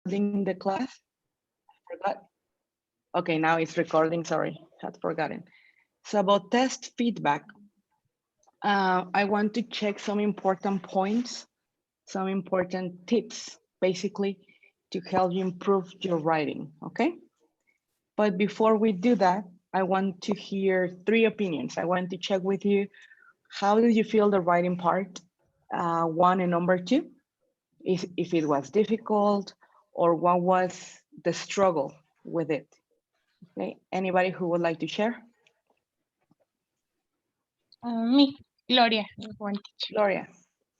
recording the class? Forgot. Okay, now it's recording. Sorry, had forgotten. So about test feedback, I want to check some important points, some important tips, basically, to help you improve your writing. Okay. But before we do that, I want to hear 3 opinions. I want to check with you, how did you feel the writing part? 1 and number 2, if it was difficult, or what was the struggle with it? Okay, anybody who would like to share? Me, Gloria. One teacher. Gloria,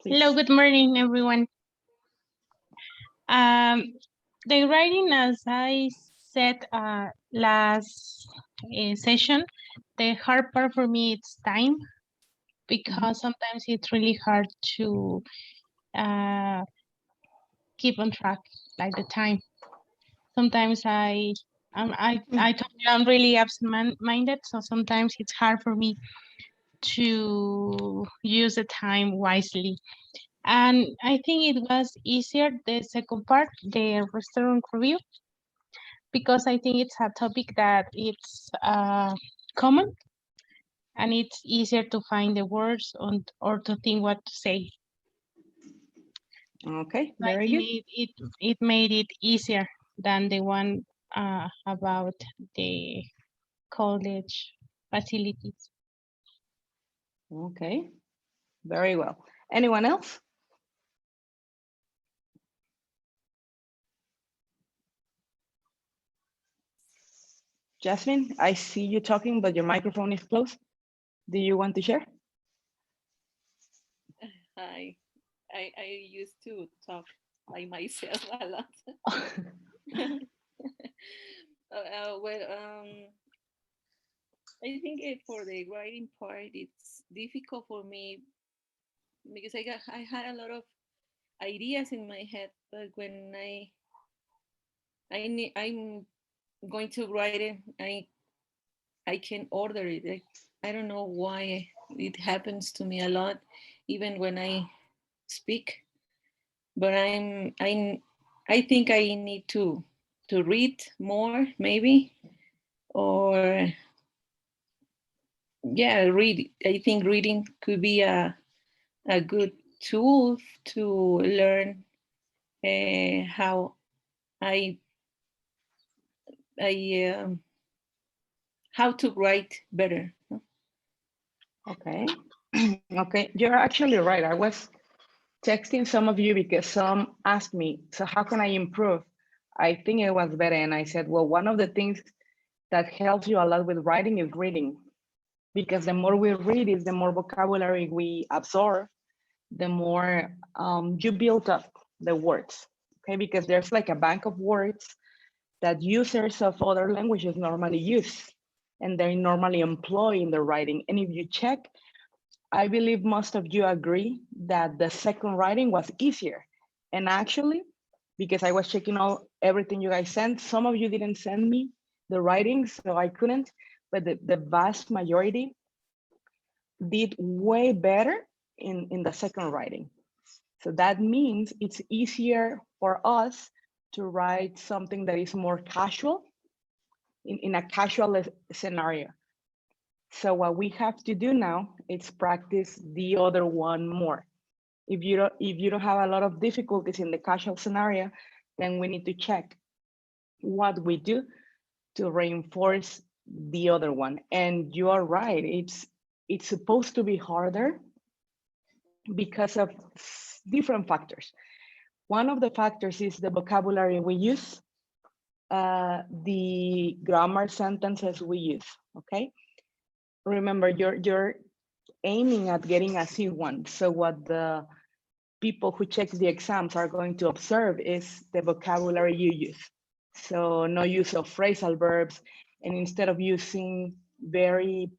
please. Hello, good morning, everyone. The writing, as I said last session, the hard part for me is time, because sometimes it's really hard to keep on track, like the time. Sometimes I'm really absent-minded, so sometimes it's hard for me to use the time wisely. And I think it was easier, the second part, the restaurant review, because I think it's a topic that it's common, and it's easier to find the words or to think what to say. Okay, So I very think good. it made it easier than the one about the college facilities. Okay, very well. Anyone else? Jasmine, I see you talking, but your microphone is closed. Do you want to share? Hi, I used to talk by myself a lot. Well, I think for the writing part, it's difficult for me because I had a lot of ideas in my head, but when I'm going to write it, I can order it. I don't know why it happens to me a lot, even when I speak. But I think I need to read more, maybe, or yeah, read. I think reading could be a good tool to learn how I I how to write better. Okay, okay, you're actually right. I was texting some of you because some asked me, so how can I improve? I think it was better. And I said, well, one of the things that helps you a lot with writing is reading, because the more we read is the more vocabulary we absorb, the more you build up the words, okay? Because there's like a bank of words that users of other languages normally use, and they normally employ in their writing. And if you check, I believe most of you agree that the second writing was easier. And actually, because I was checking everything you guys sent, some of you didn't send me the writing, so I couldn't, but the vast majority did way better in the second writing. So that means it's easier for us to write something that is more casual in a casual scenario. So what we have to do now is practice the other one more. If you don't have a lot of difficulties in the casual scenario, then we need to check what we do to reinforce the other one. And you are right, it's supposed to be harder because of different factors. One of the factors is the vocabulary we use, the grammar sentences we use, okay? Remember, you're aiming at getting a C1. So what the people who check the exams are going to observe is the vocabulary you use. So no use of phrasal verbs, and instead of using very,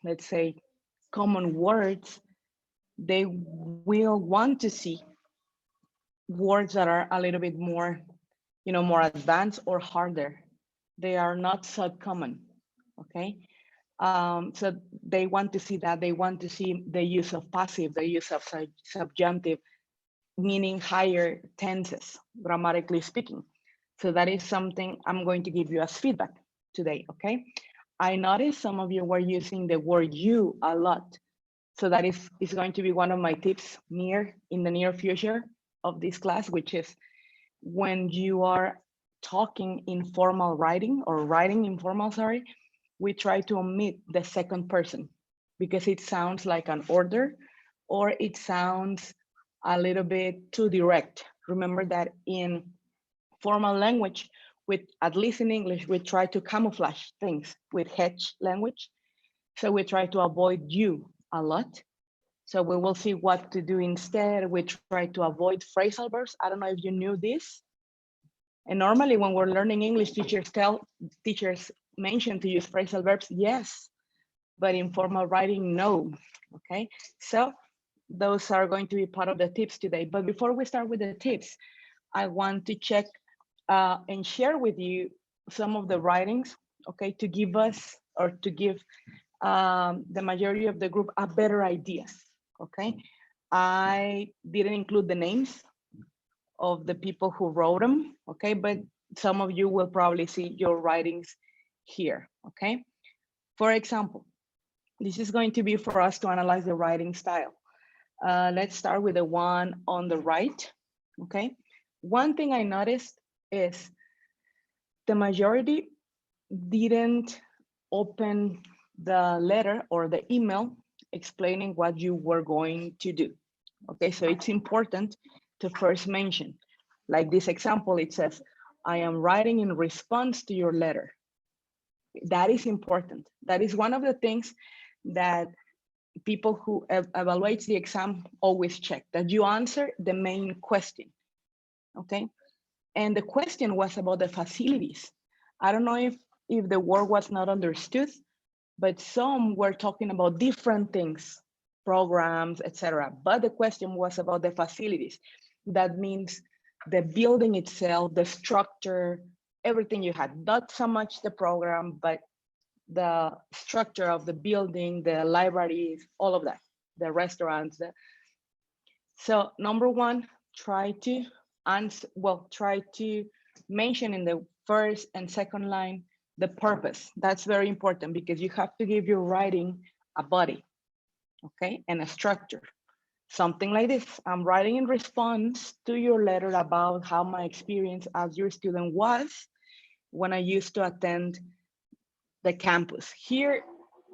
let's say, common words, they will want to see words that are a little bit more, more advanced or harder. They are not so common, okay? So they want to see that. They want to see the use of passive, the use of subjunctive, meaning higher tenses, grammatically speaking. So that is something I'm going to give you as feedback today, okay? I noticed some of you were using the word you a lot. So that is going to be one of my tips in the near future of this class, which is when you are talking informal writing or writing informal, sorry, we try to omit the second person because it sounds like an order or it sounds a little bit too direct. Remember that in formal language, with at least in English, we try to camouflage things with hedge language. So we try to avoid you a lot. So we will see what to do instead. We try to avoid phrasal verbs. I don't know if you knew this. And normally when we're learning English, teachers mention to use phrasal verbs, yes, but in formal writing, no, okay? So those are going to be part of the tips today. But before we start with the tips, I want to check and share with you some of the writings, okay, to give us or to give the majority of the group a better idea, okay? I didn't include the names of the people who wrote them, okay? But some of you will probably see your writings here, okay? For example, this is going to be for us to analyze the writing style. Let's start with the one on the right, okay? One thing I noticed is the majority didn't open the letter or the email explaining what you were going to do. Okay, so it's important to first mention, like this example, it says, I am writing in response to your letter. That is important. That is one of the things that people who evaluate the exam always check, that you answer the main question, okay? And the question was about the facilities. I don't know if the word was not understood, but some were talking about different things, programs, etc. But the question was about the facilities. That means the building itself, the structure, everything you had, not so much the program, but the structure of the building, the libraries, all of that, the restaurants. So number one, try to answer, well, try to mention in the first and second line the purpose. That's very important because you have to give your writing a body, okay, and a structure. Something like this, I'm writing in response to your letter about how my experience as your student was when I used to attend the campus. Here,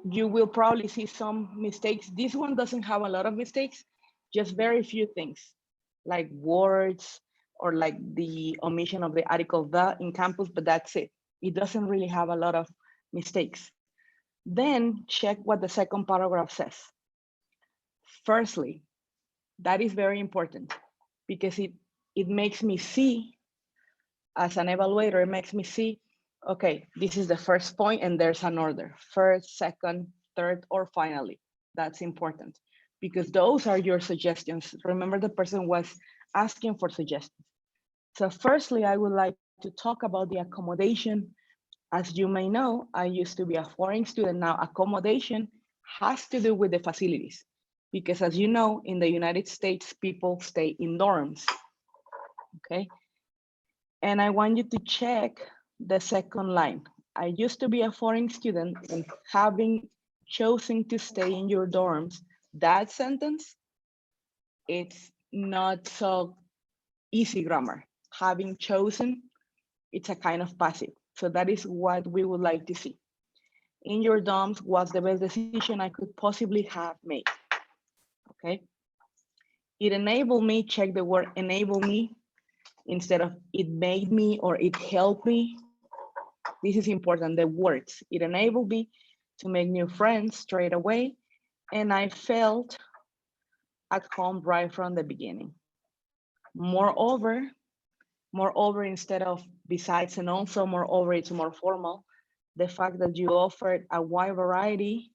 you will probably see some mistakes. This one doesn't have a lot of mistakes, just very few things, like words or like the omission of the article the in campus, but that's it. It doesn't really have a lot of mistakes. Then check what the second paragraph says. Firstly, that is very important because it makes me see, as an evaluator, it makes me see, okay, this is the first point and there's an order, first, second, third, or finally. That's important because those are your suggestions. Remember, the person was asking for suggestions. So firstly, I would like to talk about the accommodation. As you may know, I used to be a foreign student. Now accommodation has to do with the facilities because, as you know, in the United States, people stay in dorms, okay? And I want you to check the second line. I used to be a foreign student and having chosen to stay in your dorms, that sentence, it's not so easy grammar. Having chosen, it's a kind of passive. So that is what we would like to see. In your dorms was the best decision I could possibly have made, okay? It enabled me, check the word enable me, instead of it made me or it helped me. This is important, the words. It enabled me to make new friends straight away. And I felt at home right from the beginning. Moreover, instead of besides and also, moreover, it's more formal. The fact that you offered a wide variety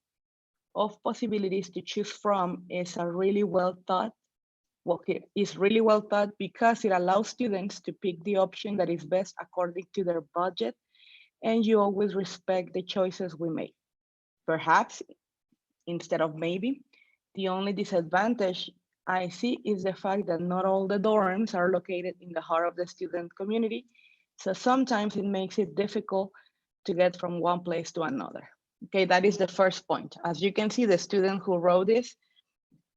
of possibilities to choose from is a really well thought. Well, it's really well thought because it allows students to pick the option that is best according to their budget, and you always respect the choices we make. Perhaps, instead of maybe, the only disadvantage I see is the fact that not all the dorms are located in the heart of the student community. So sometimes it makes it difficult to get from one place to another. Okay, that is the first point. As you can see, the student who wrote this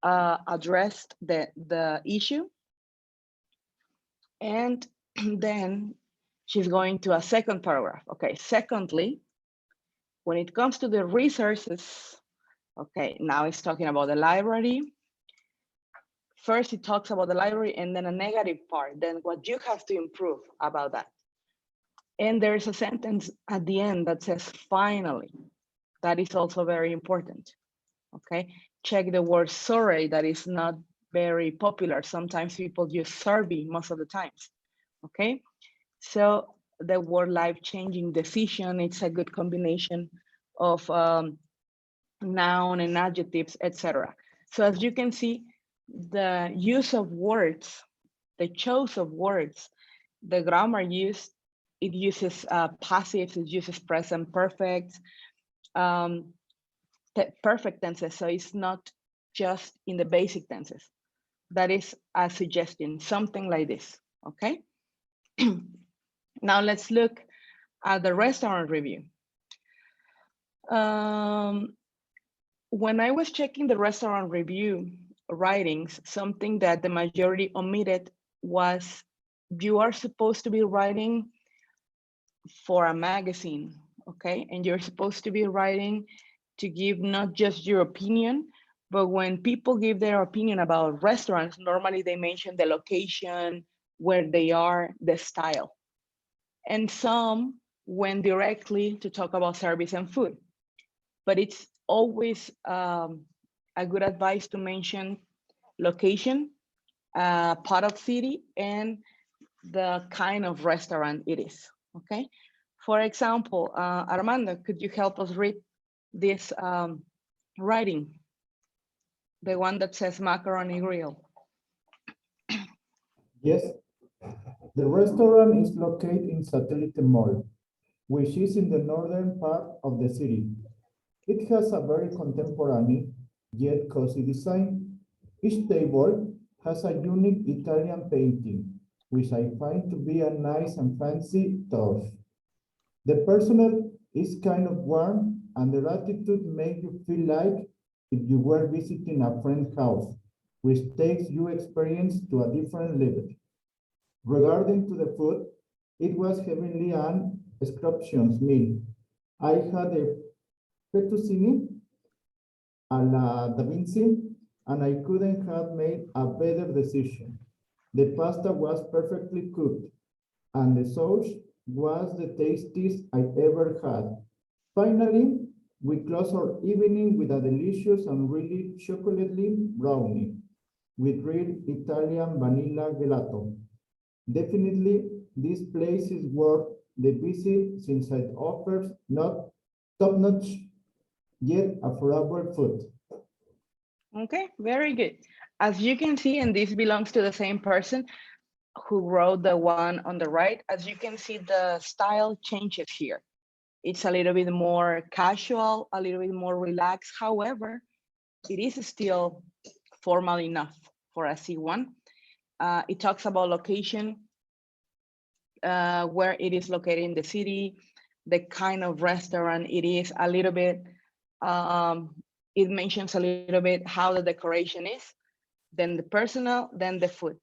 addressed the issue. And then she's going to a second paragraph. Okay, secondly, when it comes to the resources, okay, now it's talking about the library. First, it talks about the library and then a negative part, then what you have to improve about that. And there's a sentence at the end that says, finally. That is also very important, okay? Check the word sorry, that is not very popular. Sometimes people use survey most of the times, okay? So the word life-changing decision, it's a good combination of noun and adjectives, etc. So as you can see, the use of words, the choice of words, the grammar used, it uses passives, it uses present perfect, perfect tenses. So it's not just in the basic tenses. That is a suggestion, something like this, okay? Now let's look at the restaurant review. When I was checking the restaurant review writings, something that the majority omitted was you are supposed to be writing for a magazine, okay? And you're supposed to be writing to give not just your opinion, but when people give their opinion about restaurants, normally they mention the location, where they are, the style. And some went directly to talk about service and food. But it's always a good advice to mention location, part of city, and the kind of restaurant it is, okay? For example, Armando, could you help us read this writing? The one that says macaroni grill. Yes, the restaurant is located in Satellite Mall, which is in the northern part of the city. It has a very contemporary yet cozy design. Each table has a unique Italian painting, which I find to be a nice and fancy touch. The personnel is kind of warm, and their attitude makes you feel like if you were visiting a friend's house, which takes your experience to a different level. Regarding to the food, it was heavenly and scrumptious meal. I had a fettuccine alla Da Vinci, and I couldn't have made a better decision. The pasta was perfectly cooked, and the sauce was the tastiest I ever had. Finally, we closed our evening with a delicious and really chocolatey brownie with real Italian vanilla gelato. Definitely, this place is worth the visit since it offers not top-notch yet affordable food. Okay, very good. As you can see, and this belongs to the same person who wrote the one on the right, as you can see, the style changes here. It's a little bit more casual, a little bit more relaxed. However, it is still formal enough for a C1. It talks about location, where it is located in the city, the kind of restaurant it is, a little bit, it mentions a little bit how the decoration is, then the personal, then the food.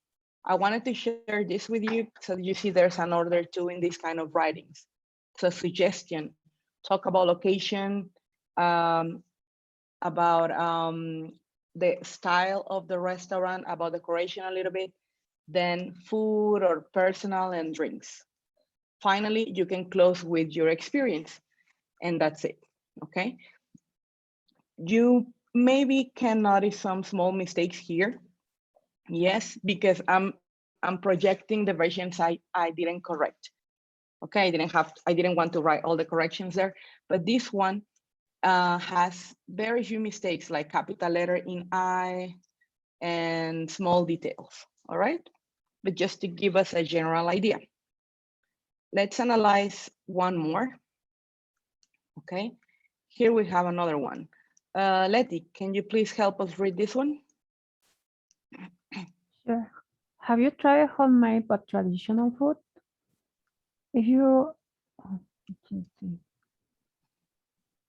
I wanted to share this with you so you see there's an order too in these kind of writings. So suggestion, talk about location, about the style of the restaurant, about decoration a little bit, then food or personal and drinks. Finally, you can close with your experience and that's it, okay? You maybe can notice some small mistakes here. Yes, because I'm projecting the versions I didn't correct. Okay, I didn't want to write all the corrections there, but this one has very few mistakes like capital letter in I and small details, all right? But just to give us a general idea. Let's analyze one more, okay? Here we have another one. Letty, can you please help us read this one? Sure. Have you tried homemade but traditional food? If you, oh, let me see.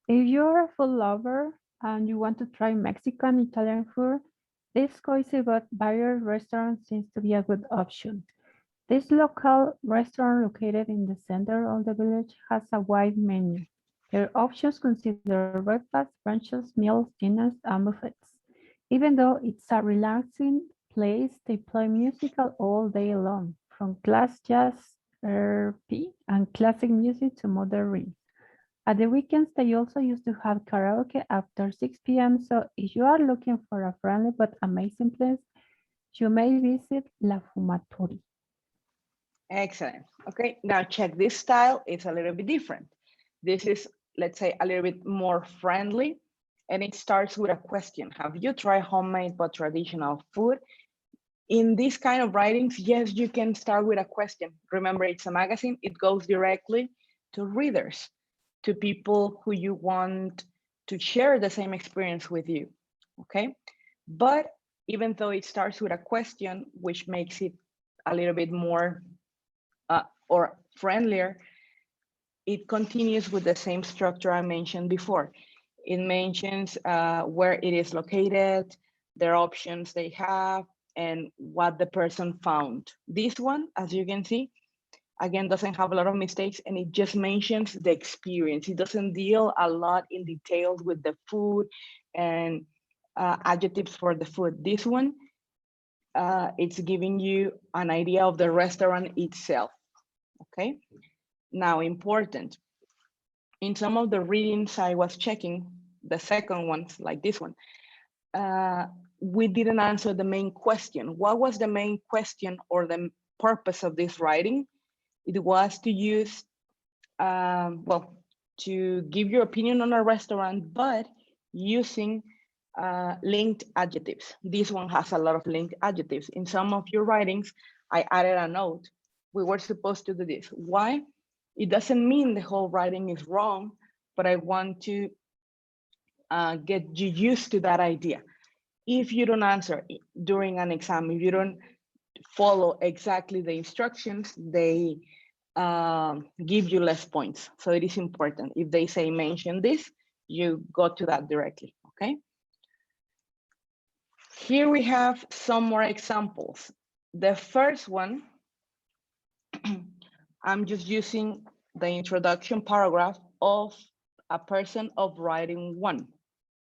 If you're a food lover and you want to try Mexican, Italian food, this cozy but varied restaurant seems to be a good option. This local restaurant located in the center of the village has a wide menu. Their options consider breakfast, brunches, meals, dinners, and buffets. Even though it's a relaxing place, they play musical all day long, from class jazz, RP, and classic music to modern rhythms. At the weekends, they also used to have karaoke after 6 p.m. So if you are looking for a friendly but amazing place, you may visit La Fumatori. Excellent. Okay, now check this style. It's a little bit different. This is, let's say, a little bit more friendly, and it starts with a question. Have you tried homemade but traditional food? In this kind of writings, yes, you can start with a question. Remember, it's a magazine. It goes directly to readers, to people who you want to share the same experience with you, okay? But even though it starts with a question, which makes it a little bit more or friendlier, it continues with the same structure I mentioned before. It mentions where it is located, their options they have, and what the person found. This one, as you can see, again, doesn't have a lot of mistakes, and it just mentions the experience. It doesn't deal a lot in details with the food and adjectives for the food. This one, it's giving you an idea of the restaurant itself, okay? Now, important, in some of the readings I was checking, the second ones, like this one, we didn't answer the main question. What was the main question or the purpose of this writing? It was to use, well, to give your opinion on a restaurant, but using linked adjectives. This one has a lot of linked adjectives. In some of your writings, I added a note. We were supposed to do this. Why? It doesn't mean the whole writing is wrong, but I want to get you used to that idea. If you don't answer during an exam, if you don't follow exactly the instructions, they give you less points. So it is important. If they say mention this, you go to that directly, okay? Here we have some more examples. The first one, I'm just using the introduction paragraph of a person of writing one,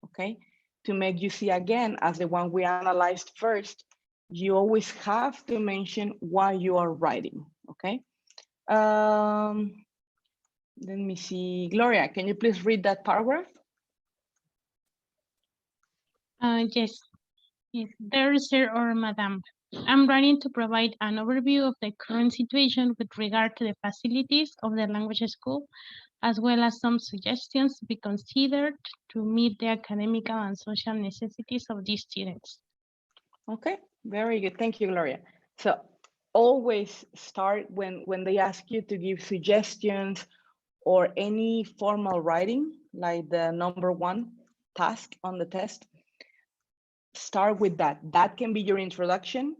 okay? To make you see again, as the one we analyzed first, you always have to mention why you are writing, okay? Let me see, Gloria, can you please read that paragraph? Yes. Yes, there, sir or madam. I'm writing to provide an overview of the current situation with regard to the facilities of the language school, as well as some suggestions to be considered to meet the academic and social necessities of these students. Okay, very good. Thank you, Gloria. So always start when they ask you to give suggestions or any formal writing, like the number one task on the test, start with that. That can be your introduction,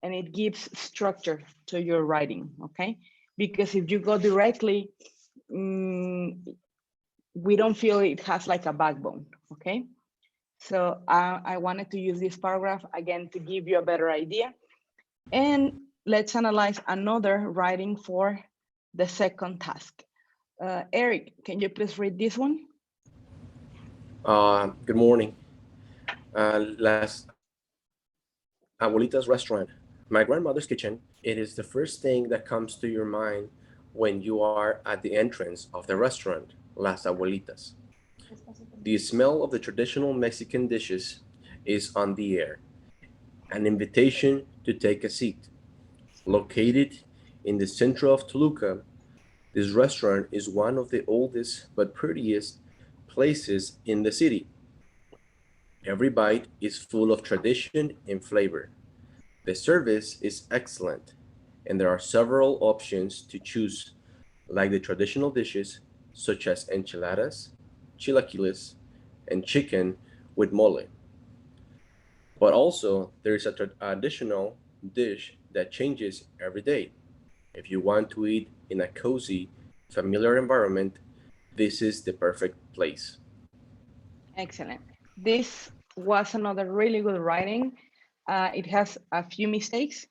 and it gives structure to your writing, okay? Because if you go directly, we don't feel it has like a backbone, okay? So I wanted to use this paragraph again to give you a better idea. And let's analyze another writing for the second task. Eric, can you please read this one? Good morning. Las Abuelitas restaurant, my grandmother's kitchen. It is the first thing that comes to your mind when you are at the entrance of the restaurant, Las Abuelitas. The smell of the traditional Mexican dishes is on the air, an invitation to take a seat. Located in the center of Toluca, this restaurant is one of the oldest but prettiest places in the city. Every bite is full of tradition and flavor. The service is excellent, and there are several options to choose, like the traditional dishes such as enchiladas, chilaquiles, and chicken with mole. But also, there is a additional dish that changes every day. If you want to eat in a cozy, familiar environment, this is the perfect place. Excellent. This was another really good writing. It has a few mistakes,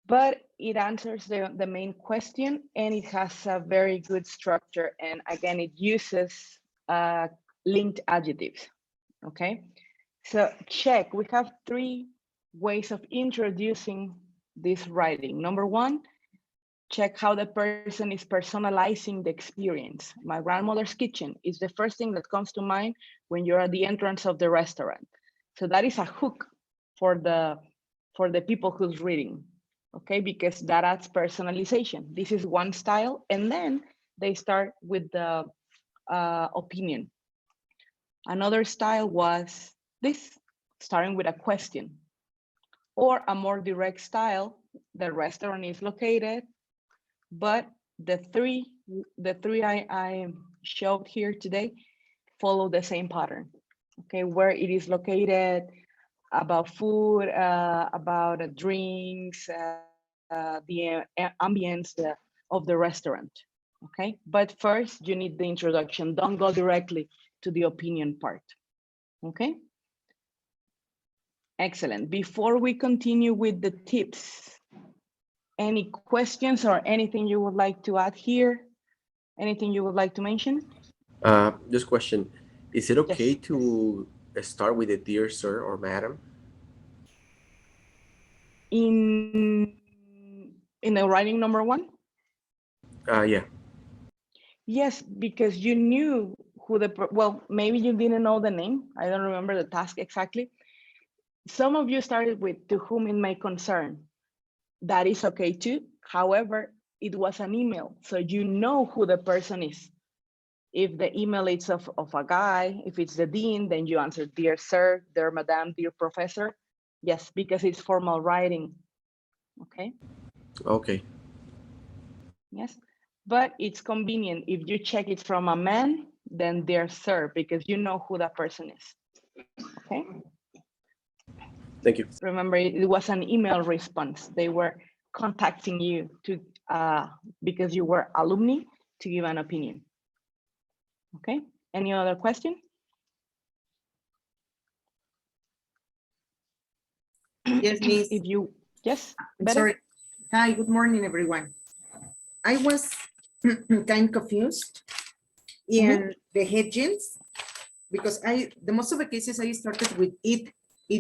but it answers the main question, and it has a very good structure. And again, it uses linked adjectives, okay? So check, we have 3 ways of introducing this writing. Number 1, check how the person is personalizing the experience. My grandmother's kitchen is the first thing that comes to mind when you're at the entrance of the restaurant. So that is a hook for the people who's reading, okay? Because that adds personalization. This is one style, and then they start with the opinion. Another style was this, starting with a question, or a more direct style, the restaurant is located, but the three I showed here today follow the same pattern, okay? Where it is located, about food, about drinks, the ambience of the restaurant, okay? But first you need the introduction. Don't go directly to the opinion part, okay? Excellent. Before we continue with the tips, any questions or anything you would like to add here? Anything you would like to mention? This question, is it okay Yes. to start with a dear sir or madam? In the writing number 1? Yeah. Yes, because you knew who well, maybe you didn't know the name. I don't remember the task exactly. Some of you started with to whom it may concern. That is okay too. However, it was an email, so you know who the person is. If the email is of a guy, if it's the dean, then you answer, dear sir, dear madam, dear professor. Yes, because it's formal writing. Okay. Okay. Yes, but it's convenient. If you check it from a man, then dear sir, because you know who that person is. Okay. Thank you. Remember, it was an email response. They were contacting you to because you were alumni to give an opinion. Okay. Any other question? Yes, Miss. If you, yes, I'm better? sorry. Hi, good morning, everyone. I was kind of confused in the headings because the most of the cases I started with it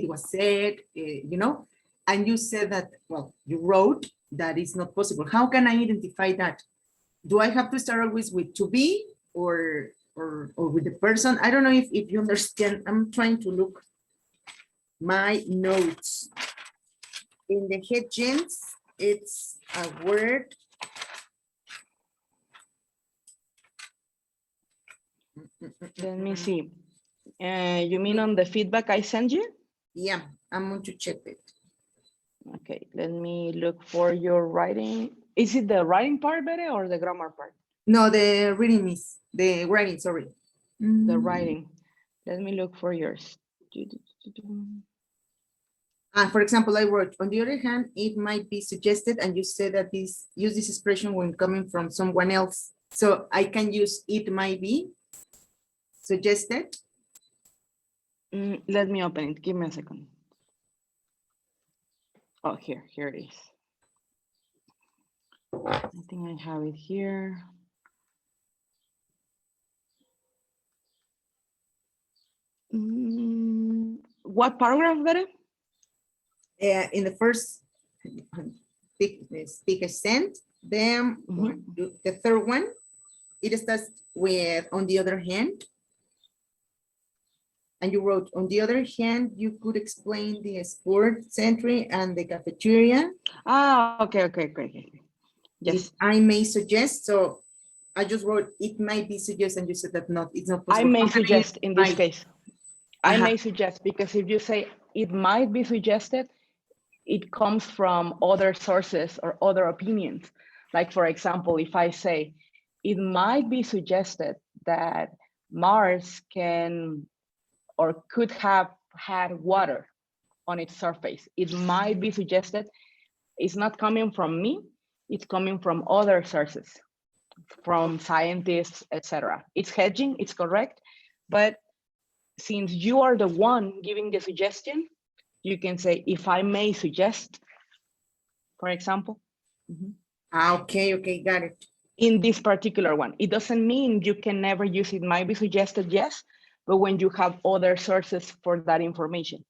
was said, you know, and you said that, well, you wrote that it's not possible. How can I identify that? Do I have to start always with to be or with the person? I don't know if you understand. I'm trying to look my notes. In the headings, it's a word. Let me see. You mean on the feedback I sent you? Yeah, I'm going to check it. Okay, let me look for your writing. Is it the writing part, Bere, or the grammar part? No, the reading is the writing, sorry. The writing. Let me look for yours. For example, I wrote, on the other hand, it might be suggested, and you said that use this expression when coming from someone else. So I can use it might be suggested. Let me open it. Give me a second. Oh, here it is. I think I have it here. What paragraph, Bere? In the first speaker sent, then the third one, it starts with on the other hand. And you wrote, on the other hand, you could explain the sports entry and the cafeteria. Okay. Yes. If I may suggest, so I just wrote, it might be suggest, and you said that not, it's not possible. I may suggest in this case. I Uh-huh. may suggest, because if you say it might be suggested, it comes from other sources or other opinions. Like, for example, if I say, it might be suggested that Mars can or could have had water on its surface. It might be suggested it's not coming from me, it's coming from other sources, from scientists, etc. It's hedging, it's correct, but since you are the one giving the suggestion, you can say, if I may suggest, for example. Okay, okay, got it. In this particular one, it doesn't mean you can never use it. Might be suggested, yes, but when you have other sources for that information.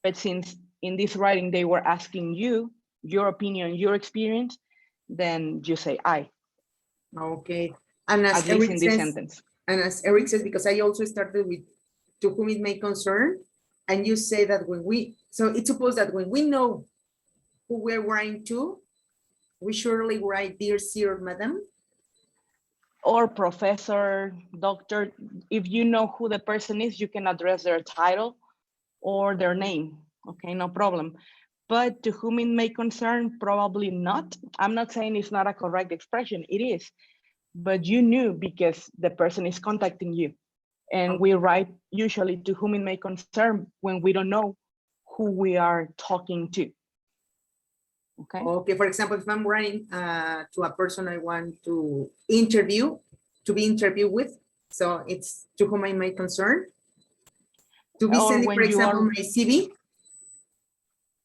But since in this writing, they were asking you, your opinion, your experience, then you say I, Okay. And as at least Eric in this says, sentence. and as Eric says, because I also started with to whom it may concern, and you say that when we, so it's supposed that when we know who we're writing to, we surely write dear sir, madam. Or professor, doctor, if you know who the person is, you can address their title or their name, okay, no problem. But to whom it may concern, probably not. I'm not saying it's not a correct expression, it is, but you knew because the person is contacting you. And we write usually to whom it may concern when we don't know who we are talking to. Okay. Okay, for example, if I'm writing to a person I want to interview, to be interviewed with, so it's to whom I may concern. To be Or sending, when for you example, are- my CV.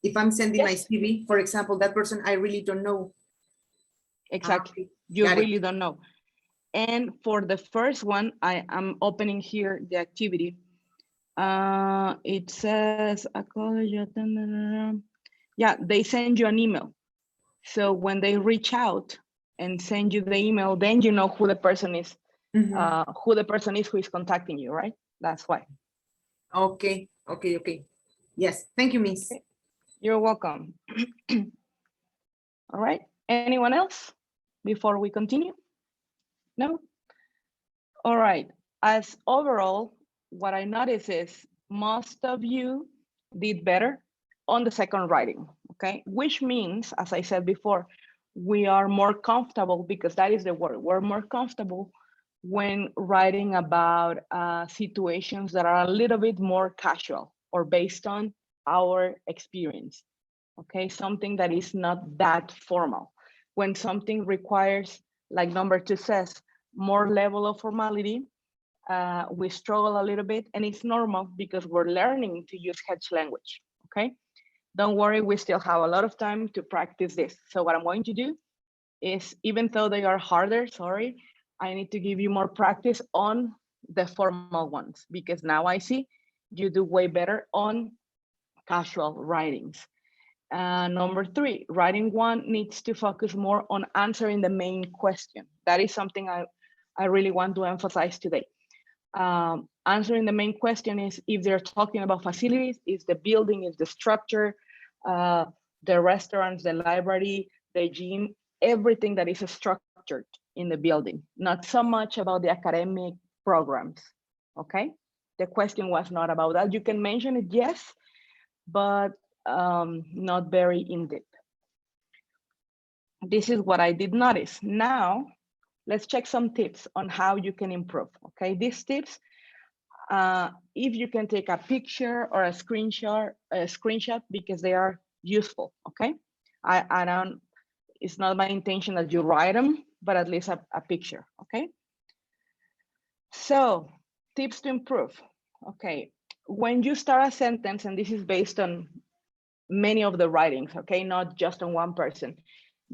If I'm sending my Yes. CV, for example, that person I really don't know. Exactly, Okay, you got it. really don't know. And for the first one, I am opening here the activity. It says, a college attendant. Yeah, they send you an email. So when they reach out and send you the email, then you know who the person is, Mhm. who is contacting you, right? That's why. Okay, okay, okay. Yes, thank you, Miss. Okay. You're welcome. All right, anyone else before we continue? No? All right, as overall, what I notice is most of you did better on the second writing, okay? Which means, as I said before, we are more comfortable, because that is the word, we're more comfortable when writing about situations that are a little bit more casual or based on our experience, okay? Something that is not that formal. When something requires, like number 2 says, more level of formality, we struggle a little bit, and it's normal because we're learning to use hedge language, okay? Don't worry, we still have a lot of time to practice this. So what I'm going to do is, even though they are harder, sorry, I need to give you more practice on the formal ones, because now I see you do way better on casual writings. Number 3, writing 1 needs to focus more on answering the main question. That is something I really want to emphasize today. Answering the main question is, if they're talking about facilities, is the building, is the structure, the restaurants, the library, the gym, everything that is structured in the building, not so much about the academic programs, okay? The question was not about that. You can mention it, yes, but not very in-depth. This is what I did notice. Now, let's check some tips on how you can improve, okay? These tips, if you can take a picture or a screenshot, because they are useful, okay? I don't, it's not my intention that you write them, but at least a picture, okay? So, tips to improve, okay? When you start a sentence, and this is based on many of the writings, okay? Not just on one person.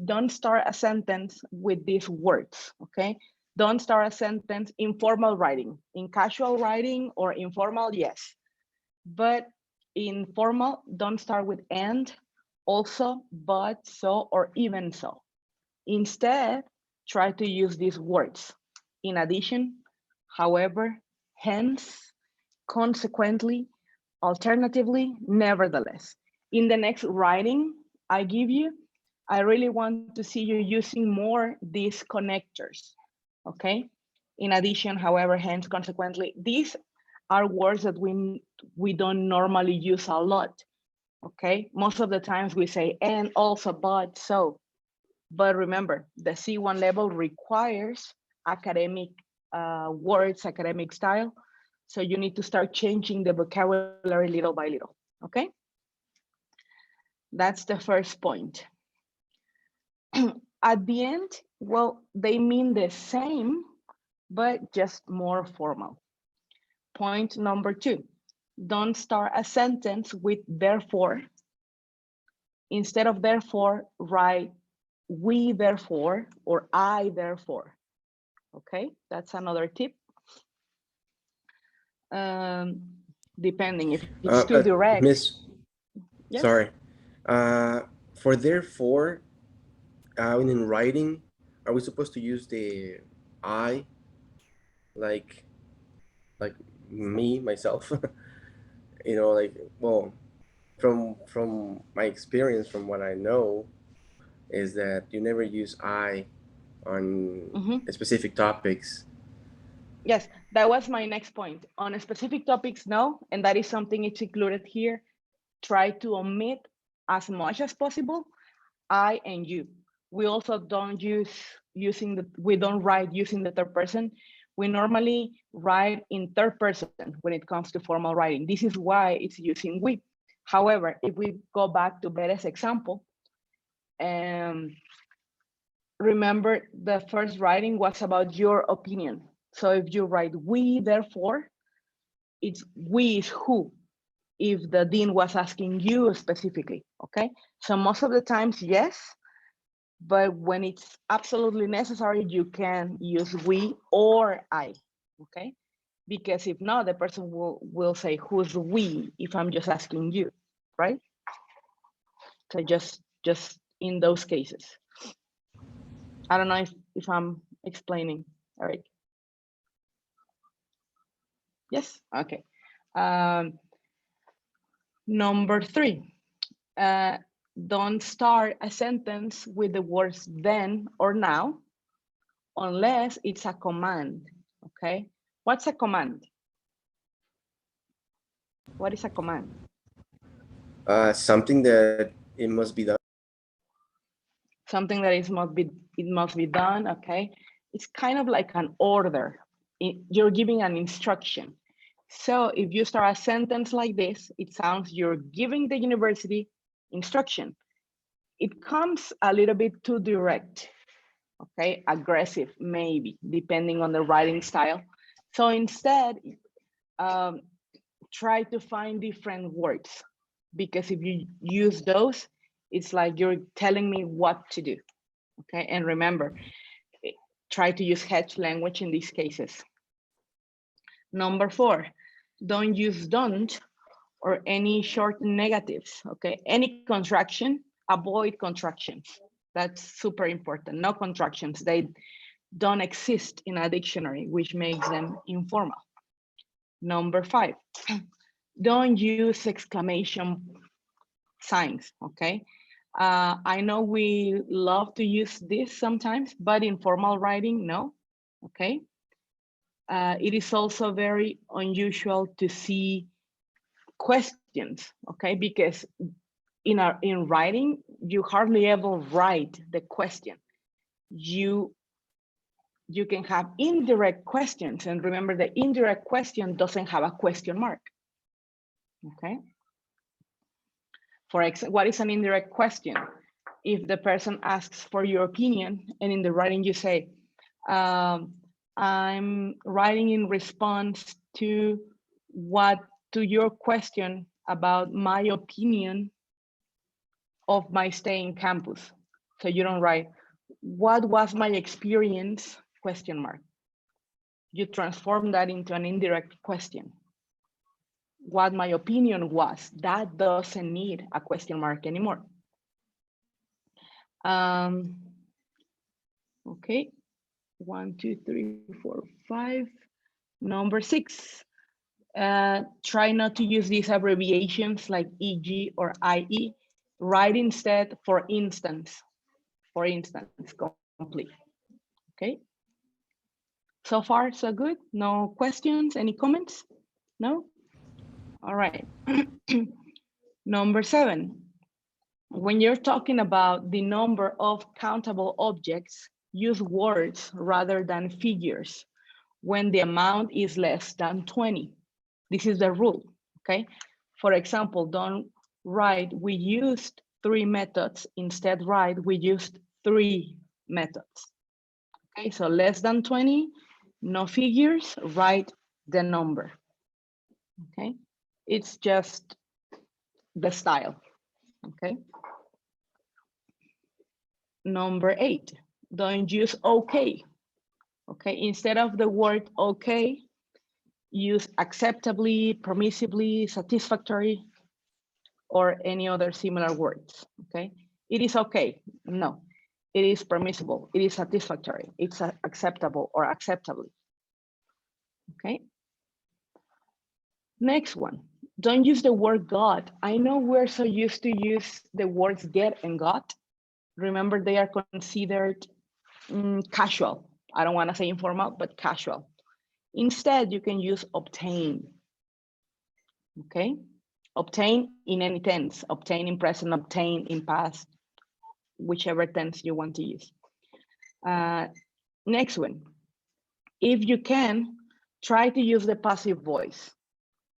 Don't start a sentence with these words, okay? Don't start a sentence in formal writing. In casual writing or informal, yes. But in formal, don't start with and, also, but, so, or even so. Instead, try to use these words. In addition, however, hence, consequently, alternatively, nevertheless. In the next writing I give you, I really want to see you using more these connectors, okay? In addition, however, hence, consequently, these are words that we don't normally use a lot, okay? Most of the times we say and, also, but, so. But remember, the C1 level requires academic words, academic style. So you need to start changing the vocabulary little by little, okay? That's the first point. At the end, well, they mean the same, but just more formal. Point number 2, don't start a sentence with therefore. Instead of therefore, write we therefore or I therefore. Okay, that's another tip. Depending if it's too direct. Miss, Yes? sorry. For therefore, in writing, are we supposed to use the I, like me, myself? You know, like, well, from my experience, from what I know, is that you never use I on specific topics. Yes, that was my next point. On specific topics, no, and that is something it's included here. Try to omit as much as possible I and you. We also don't we don't write using the third person. We normally write in third person when it comes to formal writing. This is why it's using we. However, if we go back to Bere's example, remember the first writing was about your opinion. So if you write we, therefore, it's we is who, if the dean was asking you specifically, okay? So most of the times, yes, but when it's absolutely necessary, you can use we or I, okay? Because if not, the person will say, who's we, if I'm just asking you, right? So just in those cases. I don't know if I'm explaining, Eric. Yes, okay. Number 3, don't start a sentence with the words then or now, unless it's a command, okay? What's a command? What is a command? Something that it must be done. Something that it must be done, okay? It's kind of like an order. You're giving an instruction. So if you start a sentence like this, it sounds you're giving the university instruction. It comes a little bit too direct, okay? Aggressive, maybe, depending on the writing style. So instead, try to find different words, because if you use those, it's like you're telling me what to do, okay? And remember, try to use hedge language in these cases. Number 4, don't use don't or any short negatives, okay? Any contraction, avoid contractions. That's super important. No contractions, they don't exist in a dictionary, which makes them informal. Number 5, don't use exclamation signs, okay? I know we love to use this sometimes, but in formal writing, no, okay? It is also very unusual to see questions, okay? Because in writing, you hardly ever write the question. You can have indirect questions, and remember the indirect question doesn't have a question mark, okay? For example, what is an indirect question? If the person asks for your opinion and in the writing you say, I'm writing in response to your question about my opinion of my stay in campus. So you don't write, what was my experience, question mark. You transform that into an indirect question. What my opinion was, that doesn't need a question mark anymore. Okay, 1, 2, 3, 4, 5. Number 6, try not to use these abbreviations like EG or IE. Write instead, for instance, complete. Okay. So far, so good. No questions, any comments? No? All right. Number 7, when you're talking about the number of countable objects, use words rather than figures when the amount is less than 20. This is the rule, okay? For example, don't write, we used 3 methods. Instead, write, we used 3 methods. Okay, so less than 20, no figures, write the number. Okay, it's just the style. Okay. Number 8, don't use okay. Okay, instead of the word okay, use acceptably, permissibly, satisfactory, or any other similar words. Okay, it is okay. No, it is permissible. It is satisfactory. It's acceptable or acceptably. Okay. Next one, don't use the word God. I know we're so used to use the words get and got. Remember, they are considered casual. I don't want to say informal, but casual. Instead, you can use obtain. Okay, obtain in any tense, obtain in present, obtain in past, whichever tense you want to use. Next one, if you can, try to use the passive voice.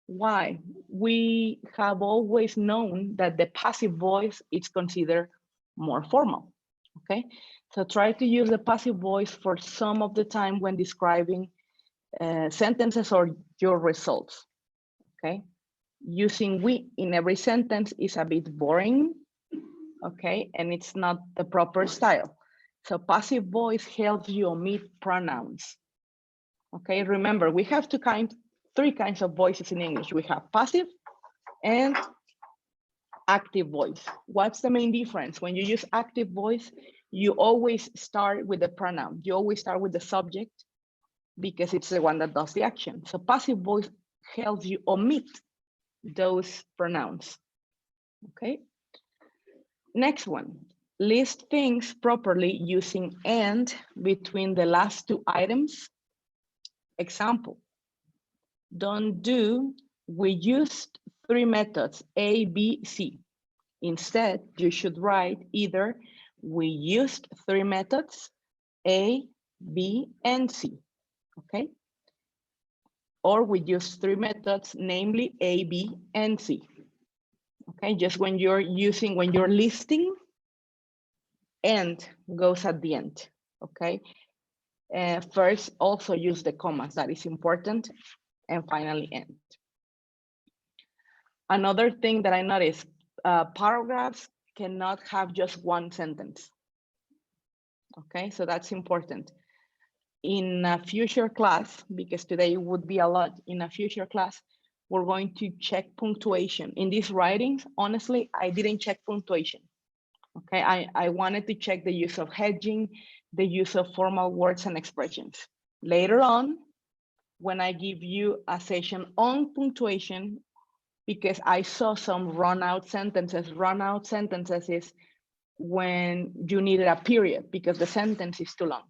Why? We have always known that the passive voice is considered more formal, okay? So try to use the passive voice for some of the time when describing sentences or your results, okay? Using we in every sentence is a bit boring, okay? And it's not the proper style. So passive voice helps you omit pronouns, okay? Remember, we have 3 kinds of voices in English. We have passive and active voice. What's the main difference? When you use active voice, you always start with the pronoun. You always start with the subject because it's the one that does the action. So passive voice helps you omit those pronouns, okay? Next one, list things properly using and between the last 2 items. Example, don't do, we used 3 methods, A, B, C. Instead, you should write either we used 3 methods, A, B, and C, okay? Or we used 3 methods, namely A, B, and C. Okay, just when you're listing, and goes at the end, okay? First, also use the commas, that is important, and finally end. Another thing that I noticed, paragraphs cannot have just 1 sentence. Okay, so that's important. In a future class, because today would be a lot, in a future class, we're going to check punctuation. In these writings, honestly, I didn't check punctuation. Okay, I wanted to check the use of hedging, the use of formal words and expressions. Later on, when I give you a session on punctuation, because I saw some run out sentences. Run out sentences is when you needed a period because the sentence is too long,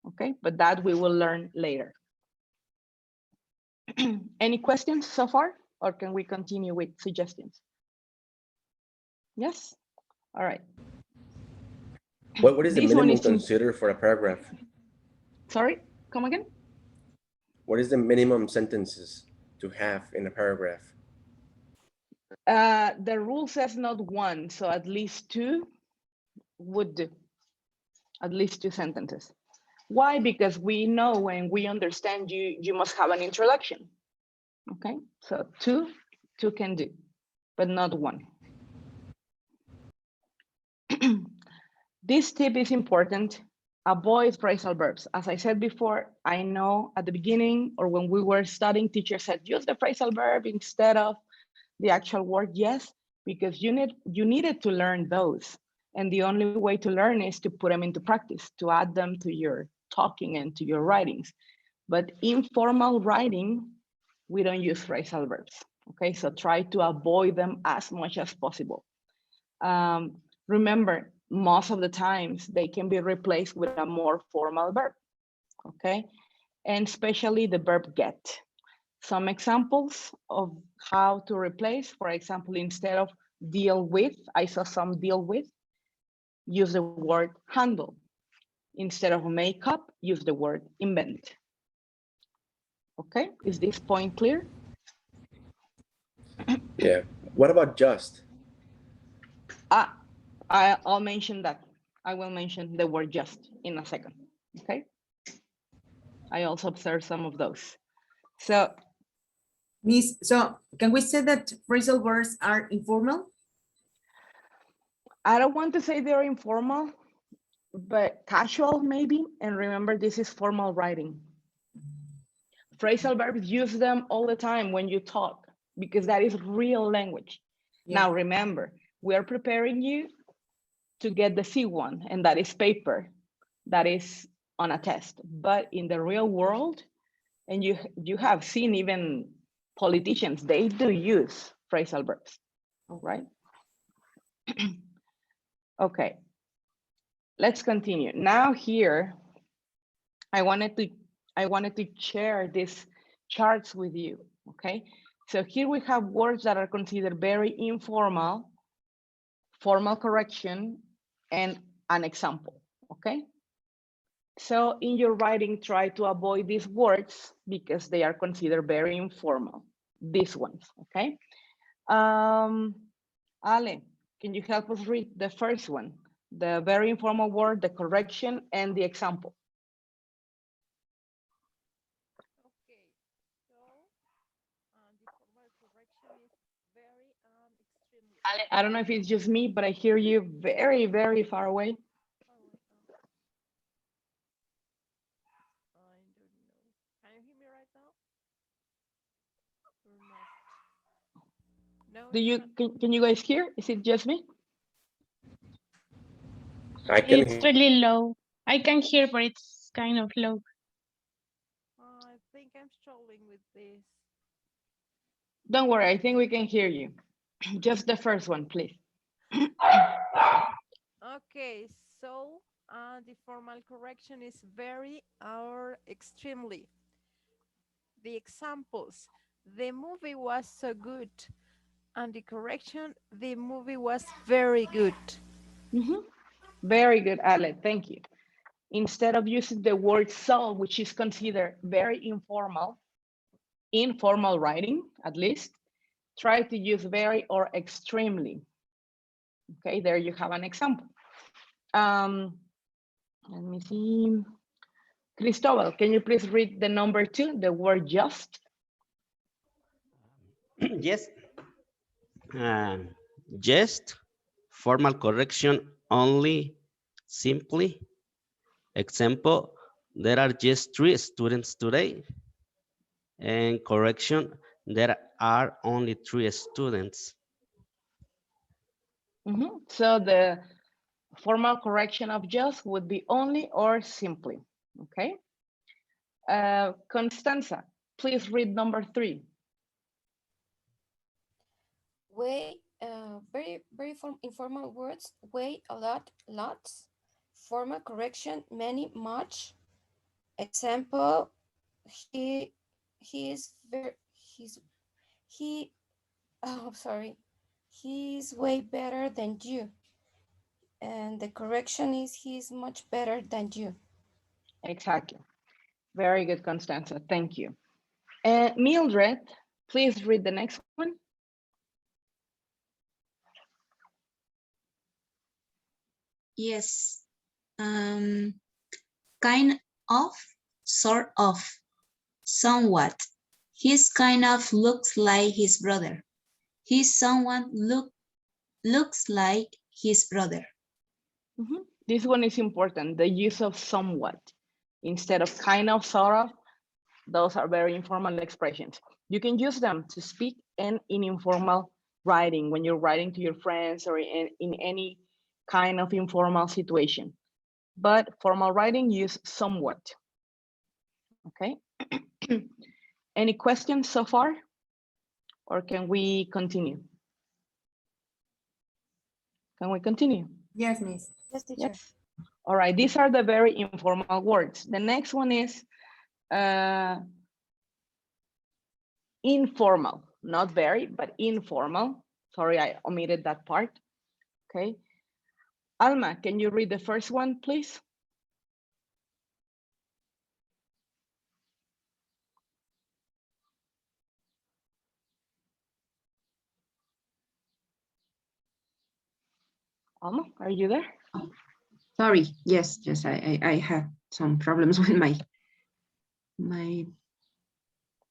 okay? But that we will learn later. Any questions so far, or can we continue with suggestions? Yes, all right. What is the This minimum considered for a paragraph? Sorry, come again? What is the minimum sentences to have in a paragraph? The rule says not 1, so at least 2 would do. At least 2 sentences. Why? Because we know and we understand you must have an introduction. Okay, so 2 can do, but not 1. This tip is important. Avoid phrasal verbs. As I said before, I know at the beginning or when we were studying, teacher said use the phrasal verb instead of the actual word. Yes, because you needed to learn those. And the only way to learn is to put them into practice, to add them to your talking and to your writings. But informal writing, we don't use phrasal verbs. Okay, so try to avoid them as much as possible. Remember, most of the times they can be replaced with a more formal verb, okay? And especially the verb get. Some examples of how to replace, for example, instead of deal with, I saw some deal with, use the word handle. Instead of makeup, use the word invent. Okay, is this point clear? Yeah. What about just? I'll mention that. I will mention the word just in a second. Okay. I also observed some of those. So Miss, so can we say that phrasal verbs are informal? I don't want to say they're informal, but casual maybe. And remember, this is formal writing. Phrasal verbs, use them all the time when you talk, because that is real language. Yeah. Now, remember, we are preparing you to get the C1, and that is paper, that is on a test. But in the real world, and you have seen even politicians, they do use phrasal verbs, right? Okay, let's continue. Now here, I wanted to share these charts with you, okay? So here we have words that are considered very informal, formal correction, and an example, okay? So in your writing, try to avoid these words because they are considered very informal, these ones, okay? Ale, can you help us read the first one? The very informal word, the correction, and the example. Okay, so the formal correction is very extremely. Ale, I don't know if it's just me, but I hear you very, very far away. Oh, I don't know. Can you hear me right now? Or not? No. Do you can you guys hear? Is it just me? I can It's hear. really low. I can hear, but it's kind of low. I think I'm struggling with this. Don't worry, I think we can hear you. Just the first one, please. Okay, so the formal correction is very or extremely. The examples, the movie was so good, and the correction, the movie was very good. Very good, Ale, thank you. Instead of using the word so, which is considered very informal writing, at least, try to use very or extremely. Okay, there you have an example. Let me see. Cristobal, can you please read the number 2, the word just? Yes. Just, formal correction only, simply. Example, there are just 3 students today. And correction, there are only 3 students. So the formal correction of just would be only or simply, okay? Constanza, please read number 3. Way, very informal words. Wait a lot, lots. Formal correction, many, much. Example, he is very, sorry. He's way better than you. And the correction is he's much better than you. Exactly. Very good, Constanza. Thank you. Mildred, please read the next one. Yes. Kind of, sort of, somewhat. He's kind of looks like his brother. He's someone looks like his brother. This one is important, the use of somewhat instead of kind of, sort of. Those are very informal expressions. You can use them to speak and in informal writing when you're writing to your friends or in any kind of informal situation. But formal writing, use somewhat. Okay. Any questions so far? Or can we continue? Can we continue? Yes, Miss. Yes, teacher. Yes. All right, these are the very informal words. The next one is informal, not very, but informal. Sorry, I omitted that part. Okay. Alma, can you read the first one, please? Alma, are you there? Sorry, yes, I have some problems with my,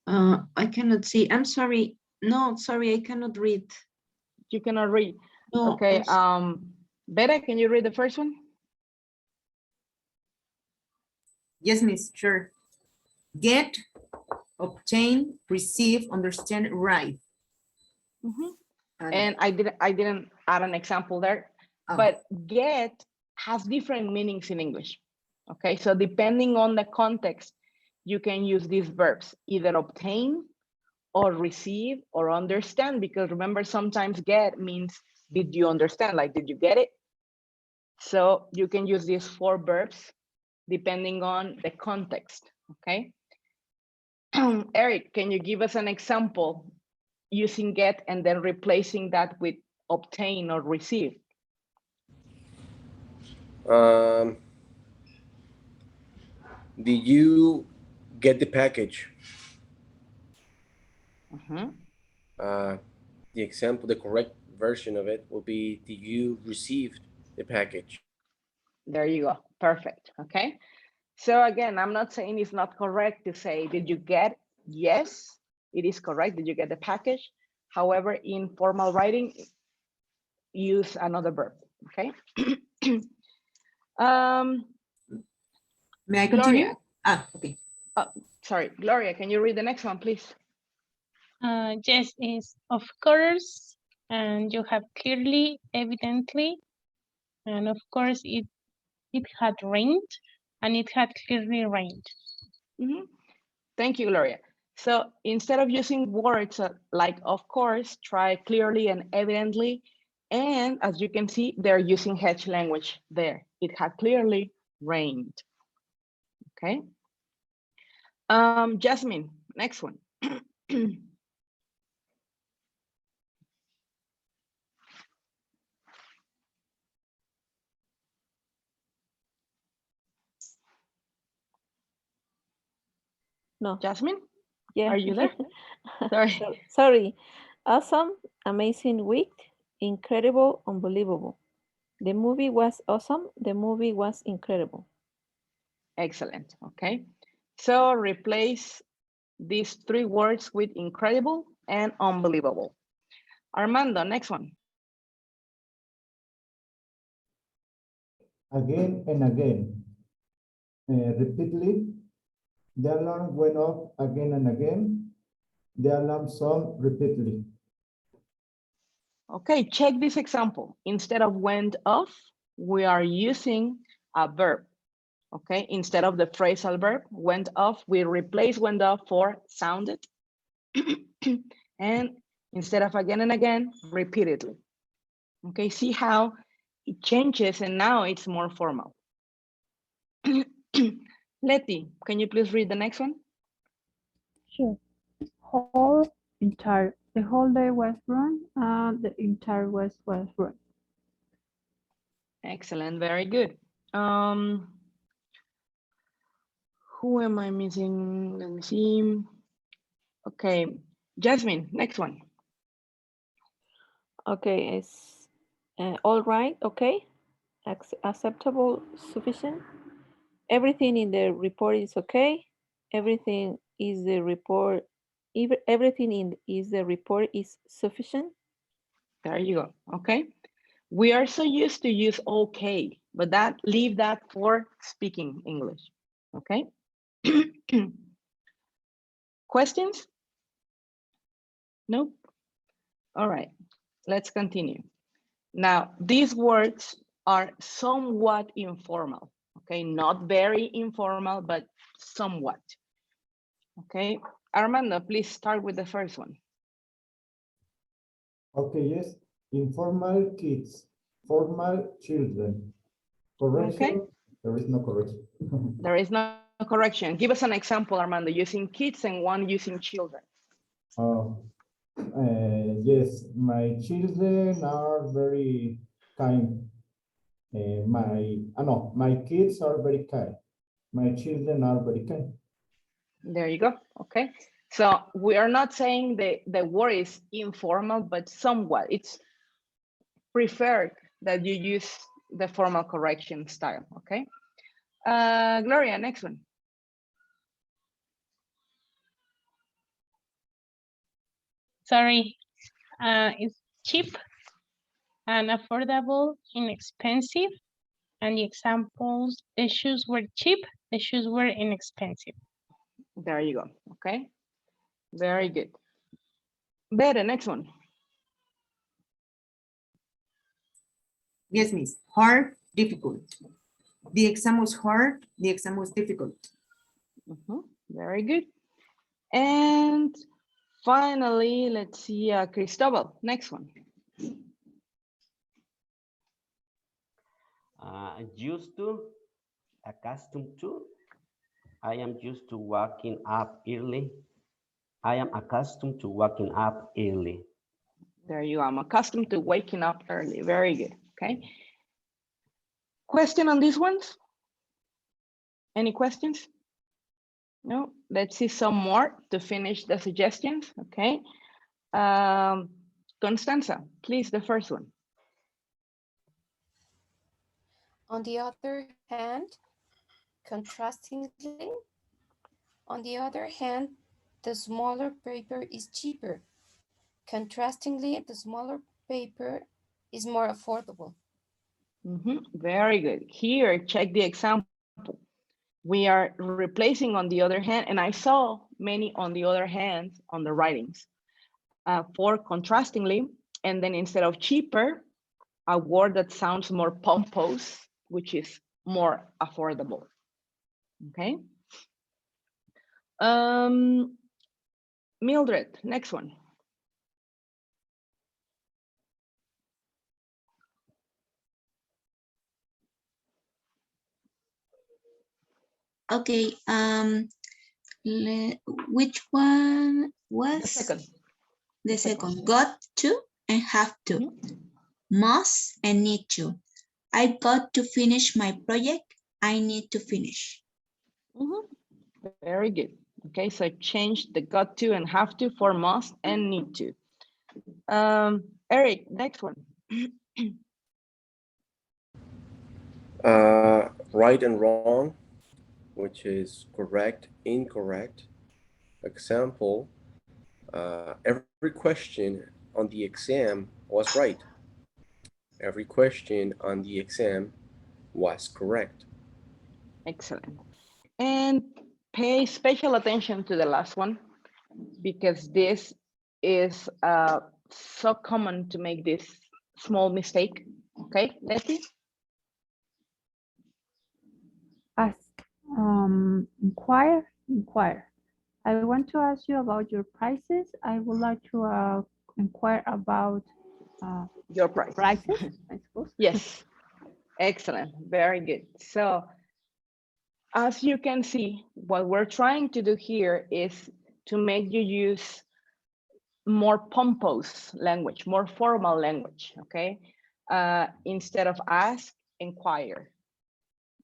I cannot see, I'm sorry. No, sorry, I cannot read. You cannot read. No, Okay, Beta, can you read the first one? Yes, miss, sure. Get, obtain, receive, understand, write. And I didn't add an example there, Oh. but get has different meanings in English. Okay, so depending on the context, you can use these verbs, either obtain or receive or understand, because remember, sometimes get means, did you understand? Like, did you get it? So you can use these 4 verbs depending on the context, okay? Eric, can you give us an example using get and then replacing that with obtain or receive? Did you get the package? The example, the correct version of it will be, did you receive the package? There you go. Perfect. Okay. So again, I'm not saying it's not correct to say, did you get? Yes, it is correct. Did you get the package? However, in formal writing, use another verb. Okay. May I continue? Gloria. Okay. Sorry, Gloria, can you read the next one, please? Yes, is of course, and you have clearly, evidently, and of course it had rained, and it had clearly rained. Thank you, Gloria. So instead of using words like of course, try clearly and evidently. And as you can see, they're using Hedge language there. It had clearly rained. Okay. Jasmine, next one. No. Jasmine? Yeah. Are you there? Sorry. Sorry. Awesome, amazing, week, incredible, unbelievable. The movie was awesome. The movie was incredible. Excellent. Okay. So replace these 3 words with incredible and unbelievable. Armando, next one. Again and again. Repeatedly. The alarm went off again and again. The alarm sung repeatedly. Okay, check this example. Instead of went off, we are using a verb. Okay, instead of the phrasal verb, went off, we replace went off for sounded. And instead of again and again, repeatedly. Okay, see how it changes and now it's more formal. Letty, can you please read the next one? Sure. The whole day was run and the entire west was run. Excellent, very good. Who am I missing? Let me see. Okay, Jasmine, next one. Okay, it's all right, okay, acceptable, sufficient. Everything in the report is okay. Everything is the report. Everything is the report is sufficient. There you go. Okay. We are so used to use okay, but leave that for speaking English. Okay. Questions? Nope. All right. Let's continue. Now, these words are somewhat informal. Okay, not very informal, but somewhat. Okay, Armando, please start with the first one. Okay, yes. Informal kids, formal children. Correction, okay. There is no correction. There is no correction. Give us an example, Armando, using kids and one using children. Yes, my children are very kind. My kids are very kind. My children are very kind. There you go. Okay. So we are not saying the word is informal, but somewhat. It's preferred that you use the formal correction style, okay? Gloria, next one. Sorry, it's cheap and affordable, inexpensive. And the examples, the shoes were cheap, the shoes were inexpensive. There you go, okay? Very good. Better, next one. Yes, miss. Hard, difficult. The exam was hard, the exam was difficult. Very good. And finally, let's see, Cristobal, next one. Used to, accustomed to. I am used to waking up early. I am accustomed to waking up early. There you go. I'm accustomed to waking up early. Very good. Okay. Question on these ones? Any questions? No. Let's see some more to finish the suggestions. Okay. Constanza, please, the first one. On the other hand, contrastingly, on the other hand, the smaller paper is cheaper. Contrastingly, the smaller paper is more affordable. Very good. Here, check the example. We are replacing on the other hand, and I saw many on the other hand on the writings. For contrastingly, and then instead of cheaper, a word that sounds more pompous, which is more affordable. Okay. Mildred, next one. Okay, which one was? The second. The second. Got to and have to. Must and need to. I've got to finish my project. I need to finish. Very good. Okay, so change the got to and have to for must and need to. Eric, next one. Right and wrong, which is correct, incorrect. Example, every question on the exam was right. Every question on the exam was correct. Excellent. And pay special attention to the last one, because this is so common to make this small mistake. Okay, Letty? Ask, inquire. I want to ask you about your prices. I would like to inquire about your prices, I suppose. Yes, excellent, very good. So as you can see, what we're trying to do here is to make you use more pompous language, more formal language, okay? Instead of ask, inquire,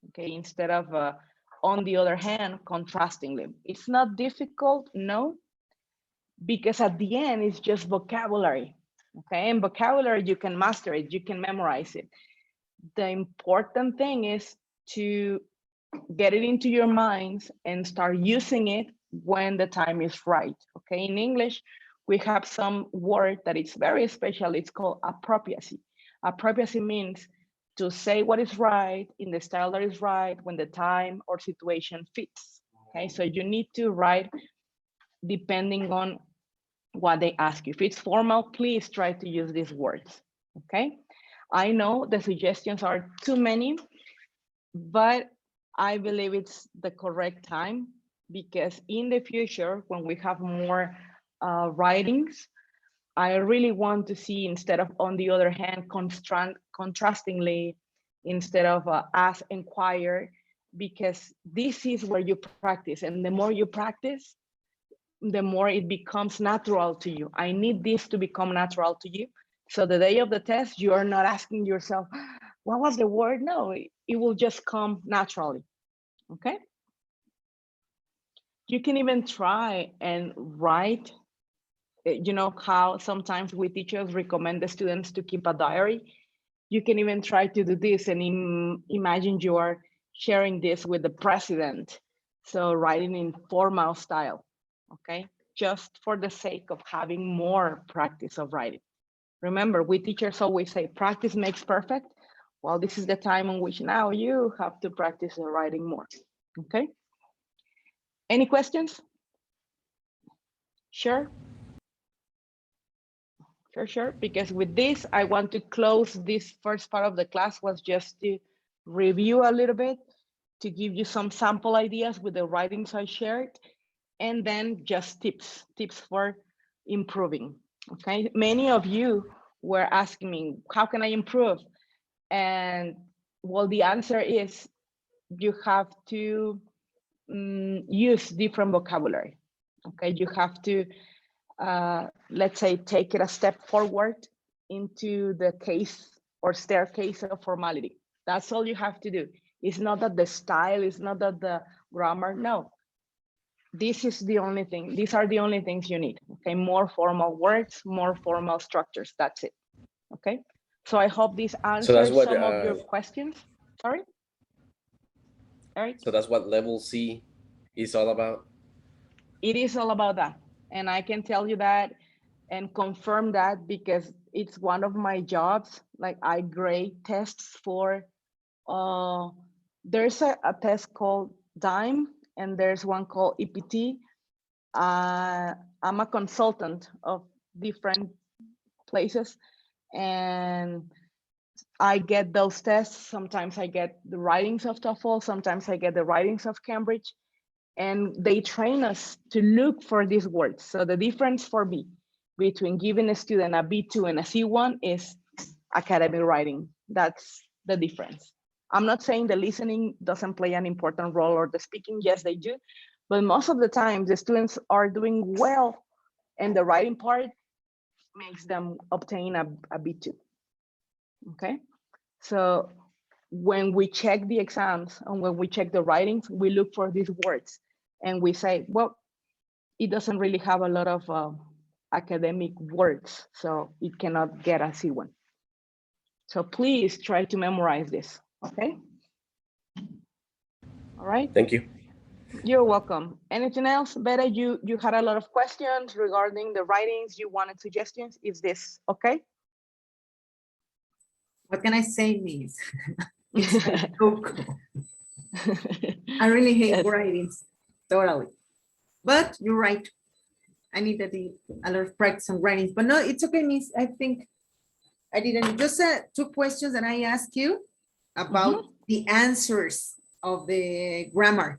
okay? Instead of, on the other hand, contrastingly. It's not difficult, no, because at the end, it's just vocabulary, okay? And vocabulary, you can master it, you can memorize it. The important thing is to get it into your minds and start using it when the time is right, okay? In English, we have some word that is very special. It's called appropriacy. Appropriacy means to say what is right in the style that is right when the time or situation fits, okay? So you need to write depending on what they ask you. If it's formal, please try to use these words, okay? I know the suggestions are too many, but I believe it's the correct time, because in the future, when we have more writings, I really want to see, instead of on the other hand, contrastingly, instead of ask, inquire, because this is where you practice, and the more you practice, the more it becomes natural to you. I need this to become natural to you. So the day of the test, you are not asking yourself, what was the word? No, it will just come naturally, okay? You can even try and write, you know how sometimes we teachers recommend the students to keep a diary. You can even try to do this and imagine you are sharing this with the president. So writing in formal style, okay? Just for the sake of having more practice of writing. Remember, we teachers always say practice makes perfect. Well, this is the time in which now you have to practice writing more, okay? Any questions? Sure. Sure. Because with this, I want to close this first part of the class was just to review a little bit, to give you some sample ideas with the writings I shared, and then just tips for improving, okay? Many of you were asking me, how can I improve? And well, the answer is you have to use different vocabulary, okay? You have to, let's say, take it a step forward into the case or staircase of formality. That's all you have to do. It's not that the style, it's not that the grammar, no. This is the only thing. These are the only things you need, okay? More formal words, more formal structures, that's it, okay? So I hope this answers what, some of your questions. Sorry? Eric? So that's what level C is all about? It is all about that. And I can tell you that and confirm that because it's one of my jobs. Like I grade tests for, there's a test called DIME and there's one called EPT. I'm a consultant of different places and I get those tests. Sometimes I get the writings of TOEFL, sometimes I get the writings of Cambridge, and they train us to look for these words. So the difference for me between giving a student a B2 and a C1 is academic writing. That's the difference. I'm not saying the listening doesn't play an important role or the speaking, yes, they do. But most of the time the students are doing well and the writing part makes them obtain a B2, okay? So when we check the exams and when we check the writings, we look for these words and we say, well, it doesn't really have a lot of academic words, so it cannot get a C1. So please try to memorize this, okay? All right. Thank you. You're welcome. Anything else? Beta, you had a lot of questions regarding the writings. You wanted suggestions. Is this okay? What can I say, Miss? It's a joke. I really hate Yes. writings, totally. But you're right. I need a lot of practice on writings. But no, it's okay, Miss. I think I didn't. Just 2 questions that I asked you about the answers of the grammar.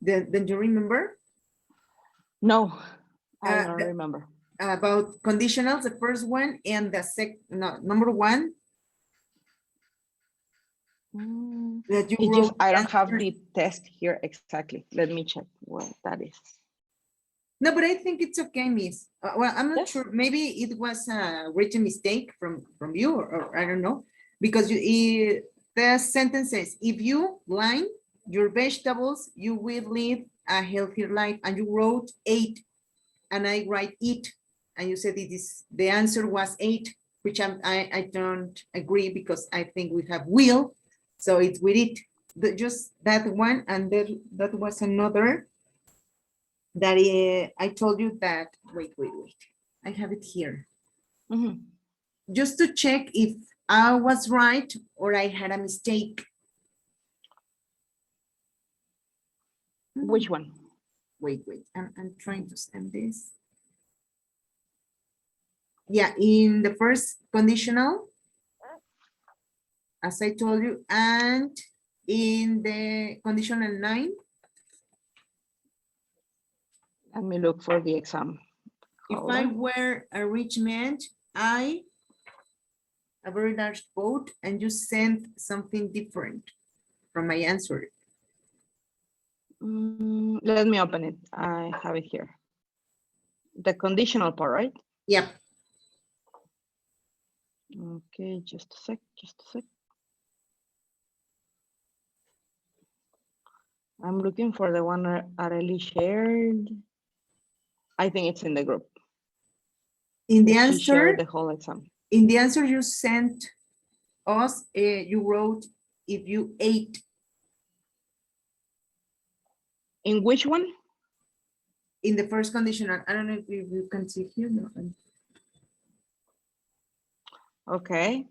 Then you remember? No, I don't remember. About conditionals, the first one, and the number 1. That you It's just, wrote I don't have answers. the test here exactly. Let me check what that is. No, but I think it's okay, Miss. Well, I'm not sure. Maybe it was a written mistake from you, or I don't know, because the sentence says, if you line your vegetables, you will live a healthier life. And you wrote 8, and I write it, and you said the answer was 8, which I don't agree because I think we have will, so it's with it. Just that one, and then that was another. That I told you that, wait, I have it here. Just to check if I was right or I had a mistake. Which one? Wait, I'm trying to send this. Yeah, in the first conditional, as I told you, and in the conditional 9. Let me look for the exam. If I were a rich man, a very large boat, and you sent something different from my answer. Let me open it. I have it here. The conditional part, right? Yep. Okay, just a sec. I'm looking for the one Arely shared. I think it's in the group. In the She answer, shared the whole exam. in the answer you sent us, you wrote if you ate. In which one? In the first conditional. I don't know if you can see here. No. Okay.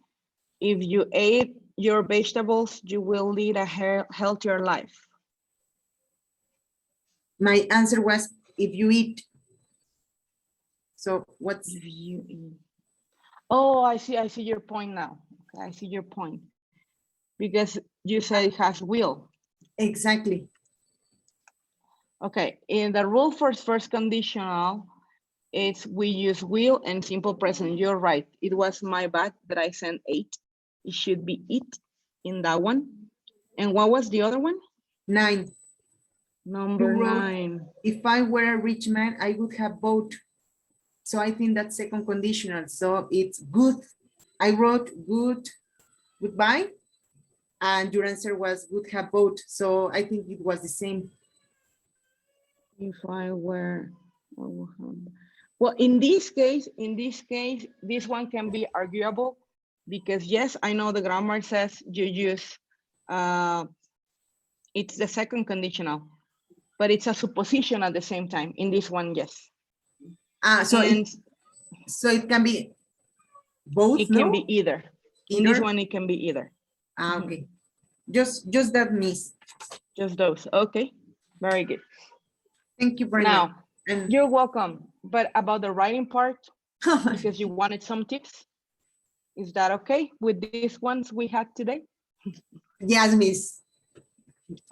If you ate your vegetables, you will lead a healthier life. My answer was if you eat. So what's If you eat. Oh, I see your point now. Okay, I see your point. Because you said it has will. exactly? Okay, in the rule for first conditional, it's we use will and simple present. You're right. It was my bad that I sent 8. It should be it in that one. And what was the other one? 9. Number You wrote, 9. if I were a rich man, I would have both. So I think that's second conditional. So it's good. I wrote good, goodbye. And your answer was would have both. So I think it was the same. If I were, well, in this case, this one can be arguable because yes, I know the grammar says you use, it's the second conditional, but it's a supposition at the same time. In this one, yes. So and it can be both. It can be either. In this Either? one, it can be either. Okay. Just that, miss. Just those. Okay. Very good. Thank you very now, much. And you're welcome. But about the writing part, because you wanted some tips, is that okay with these ones we had today? Yes, miss.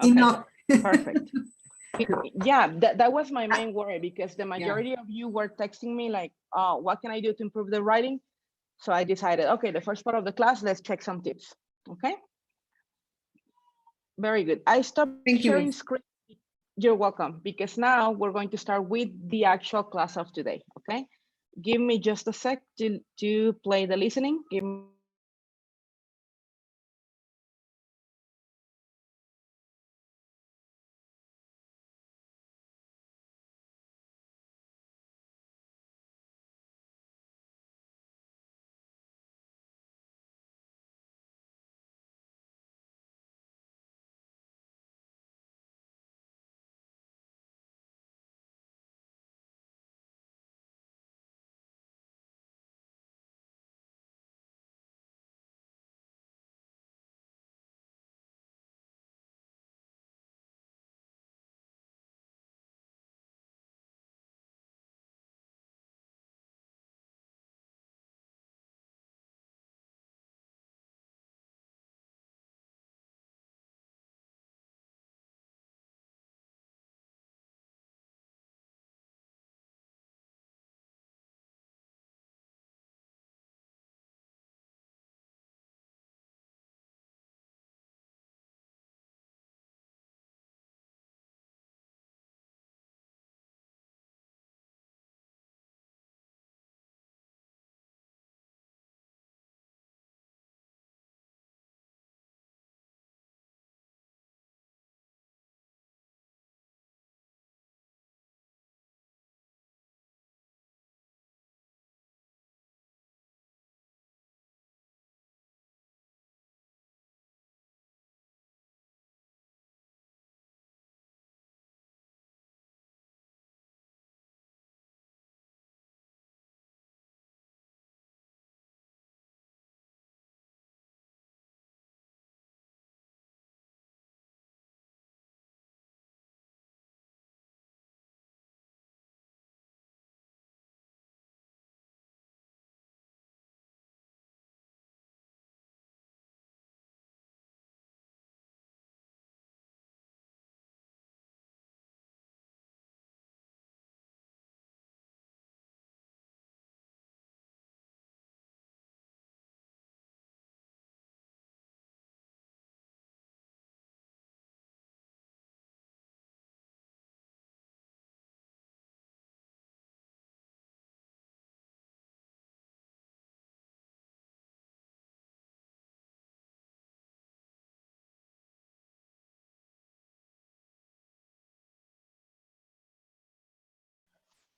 Okay, perfect. Yeah, that was my main worry because the majority of you were texting me like, what can I do to improve the writing? So I decided, okay, the first part of the class, let's check some tips. Okay. Very good. I stopped sharing screen. You're welcome, because now we're going to start with the actual class of today, okay? Give me just a sec to play the listening. Give me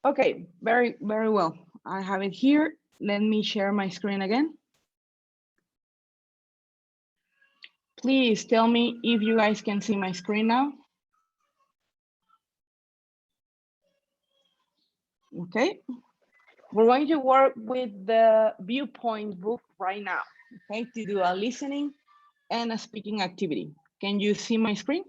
Okay, very, very well. I have it here. Let me share my screen again. Please tell me if you guys can see my screen now. Okay. We're going to work with the Viewpoint book right now, okay, to do a listening and a speaking activity. Can you see my screen?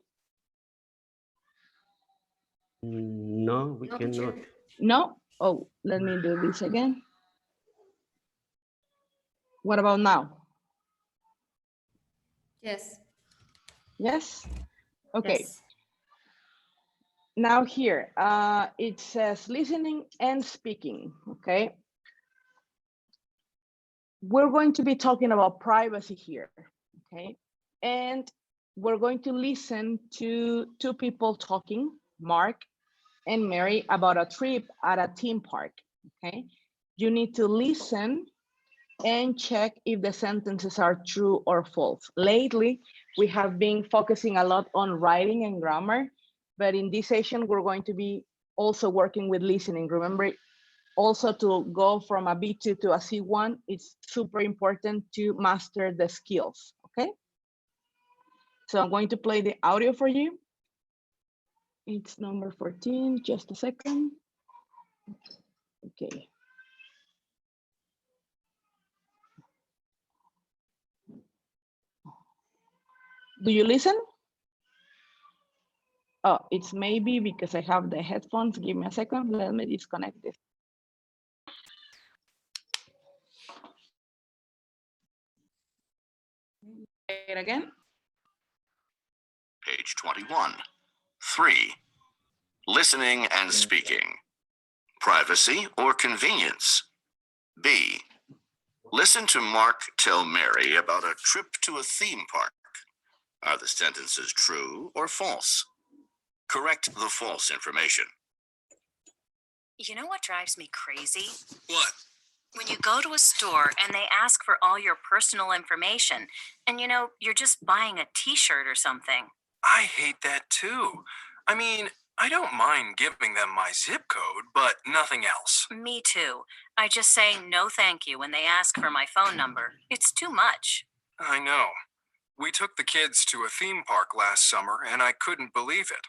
No, we cannot. No? Oh, let me do this again. What about now? Yes. Yes? Okay. Yes. Now here, it says listening and speaking, okay? We're going to be talking about privacy here, okay? And we're going to listen to two people talking, Mark and Mary, about a trip at a theme park, okay? You need to listen and check if the sentences are true or false. Lately, we have been focusing a lot on writing and grammar, but in this session, we're going to be also working with listening. Remember, also to go from a B2 to a C1, it's super important to master the skills, okay? So I'm going to play the audio for you. It's number 14, just a second. Okay. Do you listen? Oh, it's maybe because I have the headphones. Give me a second. Let me disconnect this. Say it again. Page 21. 3. Listening and speaking. Privacy or convenience? B. Listen to Mark tell Mary about a trip to a theme park. Are the sentences true or false? Correct the false information. You know what drives me crazy? What? When you go to a store and they ask for all your personal information, and you know, you're just buying a t-shirt or something. I hate that too. I mean, I don't mind giving them my zip code, but nothing else. Me too. I just say no thank you when they ask for my phone number. It's too much. I know. We took the kids to a theme park last summer and I couldn't believe it.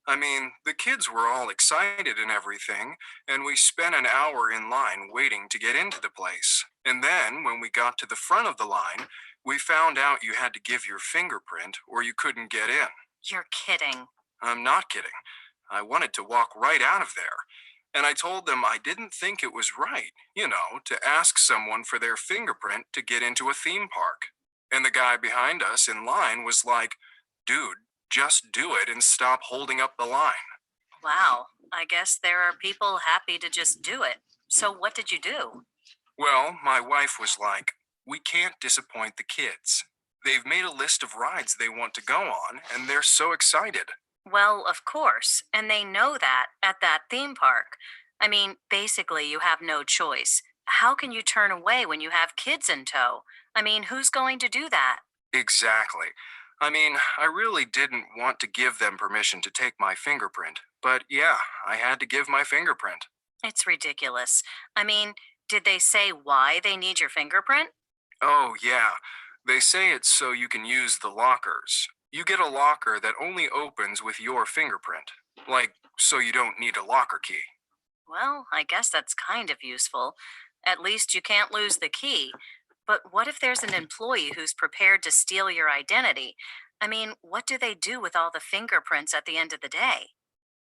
I mean, the kids were all excited and everything, and we spent an hour in line waiting to get into the place. And then, when we got to the front of the line, we found out you had to give your fingerprint or you couldn't get in. You're kidding. I'm not kidding. I wanted to walk right out of there. And I told them I didn't think it was right, you know, to ask someone for their fingerprint to get into a theme park. And the guy behind us in line was like, dude, just do it and stop holding up the line. Wow, I guess there are people happy to just do it. So what did you do? Well, my wife was like, we can't disappoint the kids. They've made a list of rides they want to go on, and they're so excited. Well, of course, and they know that at that theme park. I mean, basically, you have no choice. How can you turn away when you have kids in tow? I mean, who's going to do that? Exactly. I mean, I really didn't want to give them permission to take my fingerprint, but yeah, I had to give my fingerprint. It's ridiculous. I mean, did they say why they need your fingerprint? Oh, yeah. They say it's so you can use the lockers. You get a locker that only opens with your fingerprint. Like, so you don't need a locker key. Well, I guess that's kind of useful. At least you can't lose the key. But what if there's an employee who's prepared to steal your identity? I mean, what do they do with all the fingerprints at the end of the day?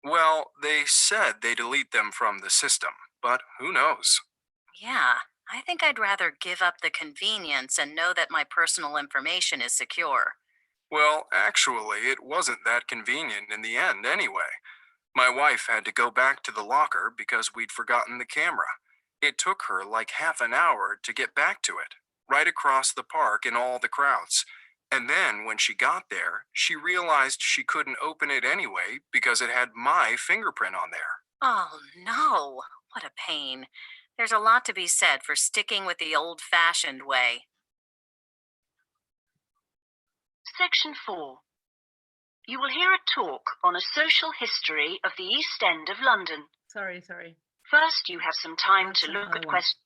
Well, they said they delete them from the system, but who knows? Yeah, I think I'd rather give up the convenience and know that my personal information is secure. Well, actually, it wasn't that convenient in the end anyway. My wife had to go back to the locker because we'd forgotten the camera. It took her like half an hour to get back to it, right across the park in all the crowds. And then when she got there, she realized she couldn't open it anyway because it had my fingerprint on there. Oh, no. What a pain. There's a lot to be said for sticking with the old-fashioned way. Section 4. You will hear a talk on a social history of the East End of London. Sorry. First, you have some time to look at questions.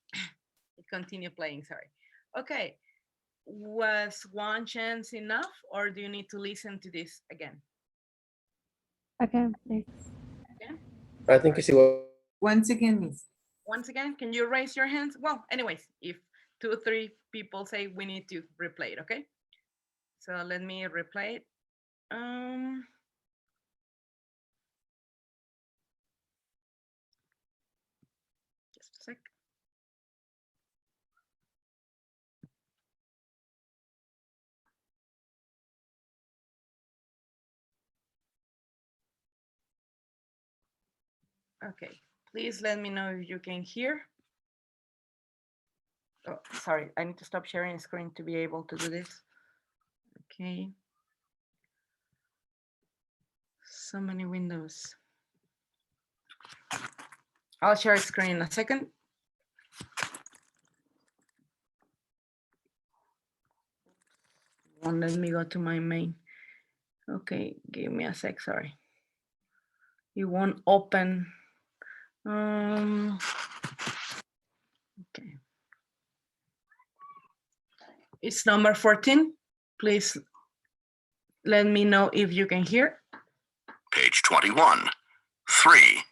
Continue playing, sorry. Okay, was one chance enough, or do you need to listen to this again? Again, please. Again? I think it's igual. Once again, Miss. Once again, can you raise your hands? Well, anyways, if 2 or 3 people say we need to replay it, okay? So let me replay it. Just a sec. Okay, please let me know if you can hear. Oh, sorry, I need to stop sharing screen to be able to do this. Okay. So many windows. I'll share screen in a second. Won't let me go to my main. Okay, give me a sec, sorry. It won't open. Okay. It's number 14. Please let me know if you can hear. Page 21. 3.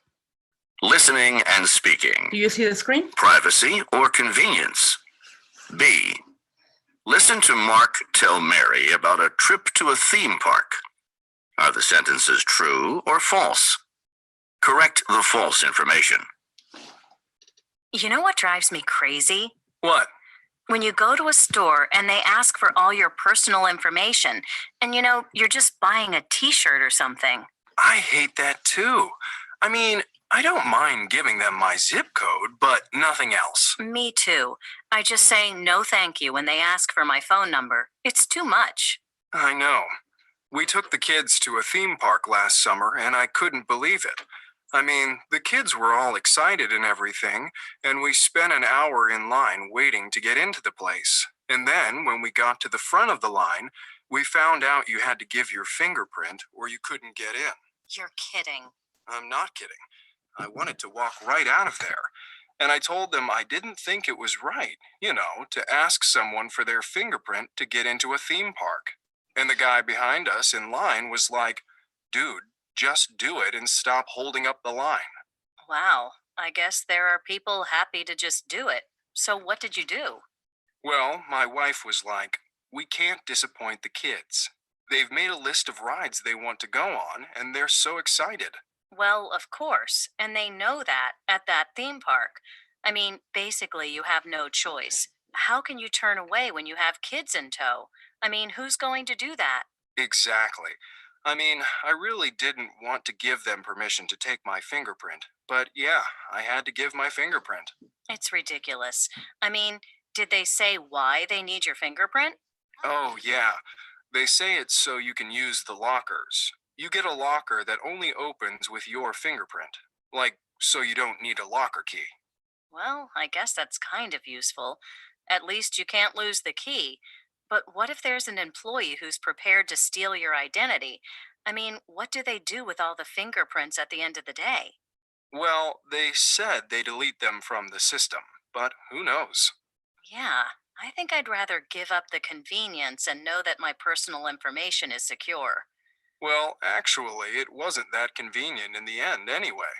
Listening and speaking. Do you see the screen? Privacy or convenience. B. Listen to Mark tell Mary about a trip to a theme park. Are the sentences true or false? Correct the false information. You know what drives me crazy? What? When you go to a store and they ask for all your personal information, and you know, you're just buying a t-shirt or something. I hate that too. I mean, I don't mind giving them my zip code, but nothing else. Me too. I just say no thank you when they ask for my phone number. It's too much. I know. We took the kids to a theme park last summer and I couldn't believe it. I mean, the kids were all excited and everything, and we spent an hour in line waiting to get into the place. And then when we got to the front of the line, we found out you had to give your fingerprint or you couldn't get in. You're kidding. I'm not kidding. I wanted to walk right out of there. And I told them I didn't think it was right, you know, to ask someone for their fingerprint to get into a theme park. And the guy behind us in line was like, dude, just do it and stop holding up the line. Wow. I guess there are people happy to just do it. So what did you do? Well, my wife was like, we can't disappoint the kids. They've made a list of rides they want to go on, and they're so excited. Well, of course. And they know that at that theme park. I mean, basically, you have no choice. How can you turn away when you have kids in tow? I mean, who's going to do that? Exactly. I mean, I really didn't want to give them permission to take my fingerprint, but yeah, I had to give my fingerprint. It's ridiculous. I mean, did they say why they need your fingerprint? Oh, yeah. They say it's so you can use the lockers. You get a locker that only opens with your fingerprint. Like, so you don't need a locker key. Well, I guess that's kind of useful. At least you can't lose the key. But what if there's an employee who's prepared to steal your identity? I mean, what do they do with all the fingerprints at the end of the day? Well, they said they delete them from the system, but who knows? Yeah, I think I'd rather give up the convenience and know that my personal information is secure. Well, actually, it wasn't that convenient in the end anyway.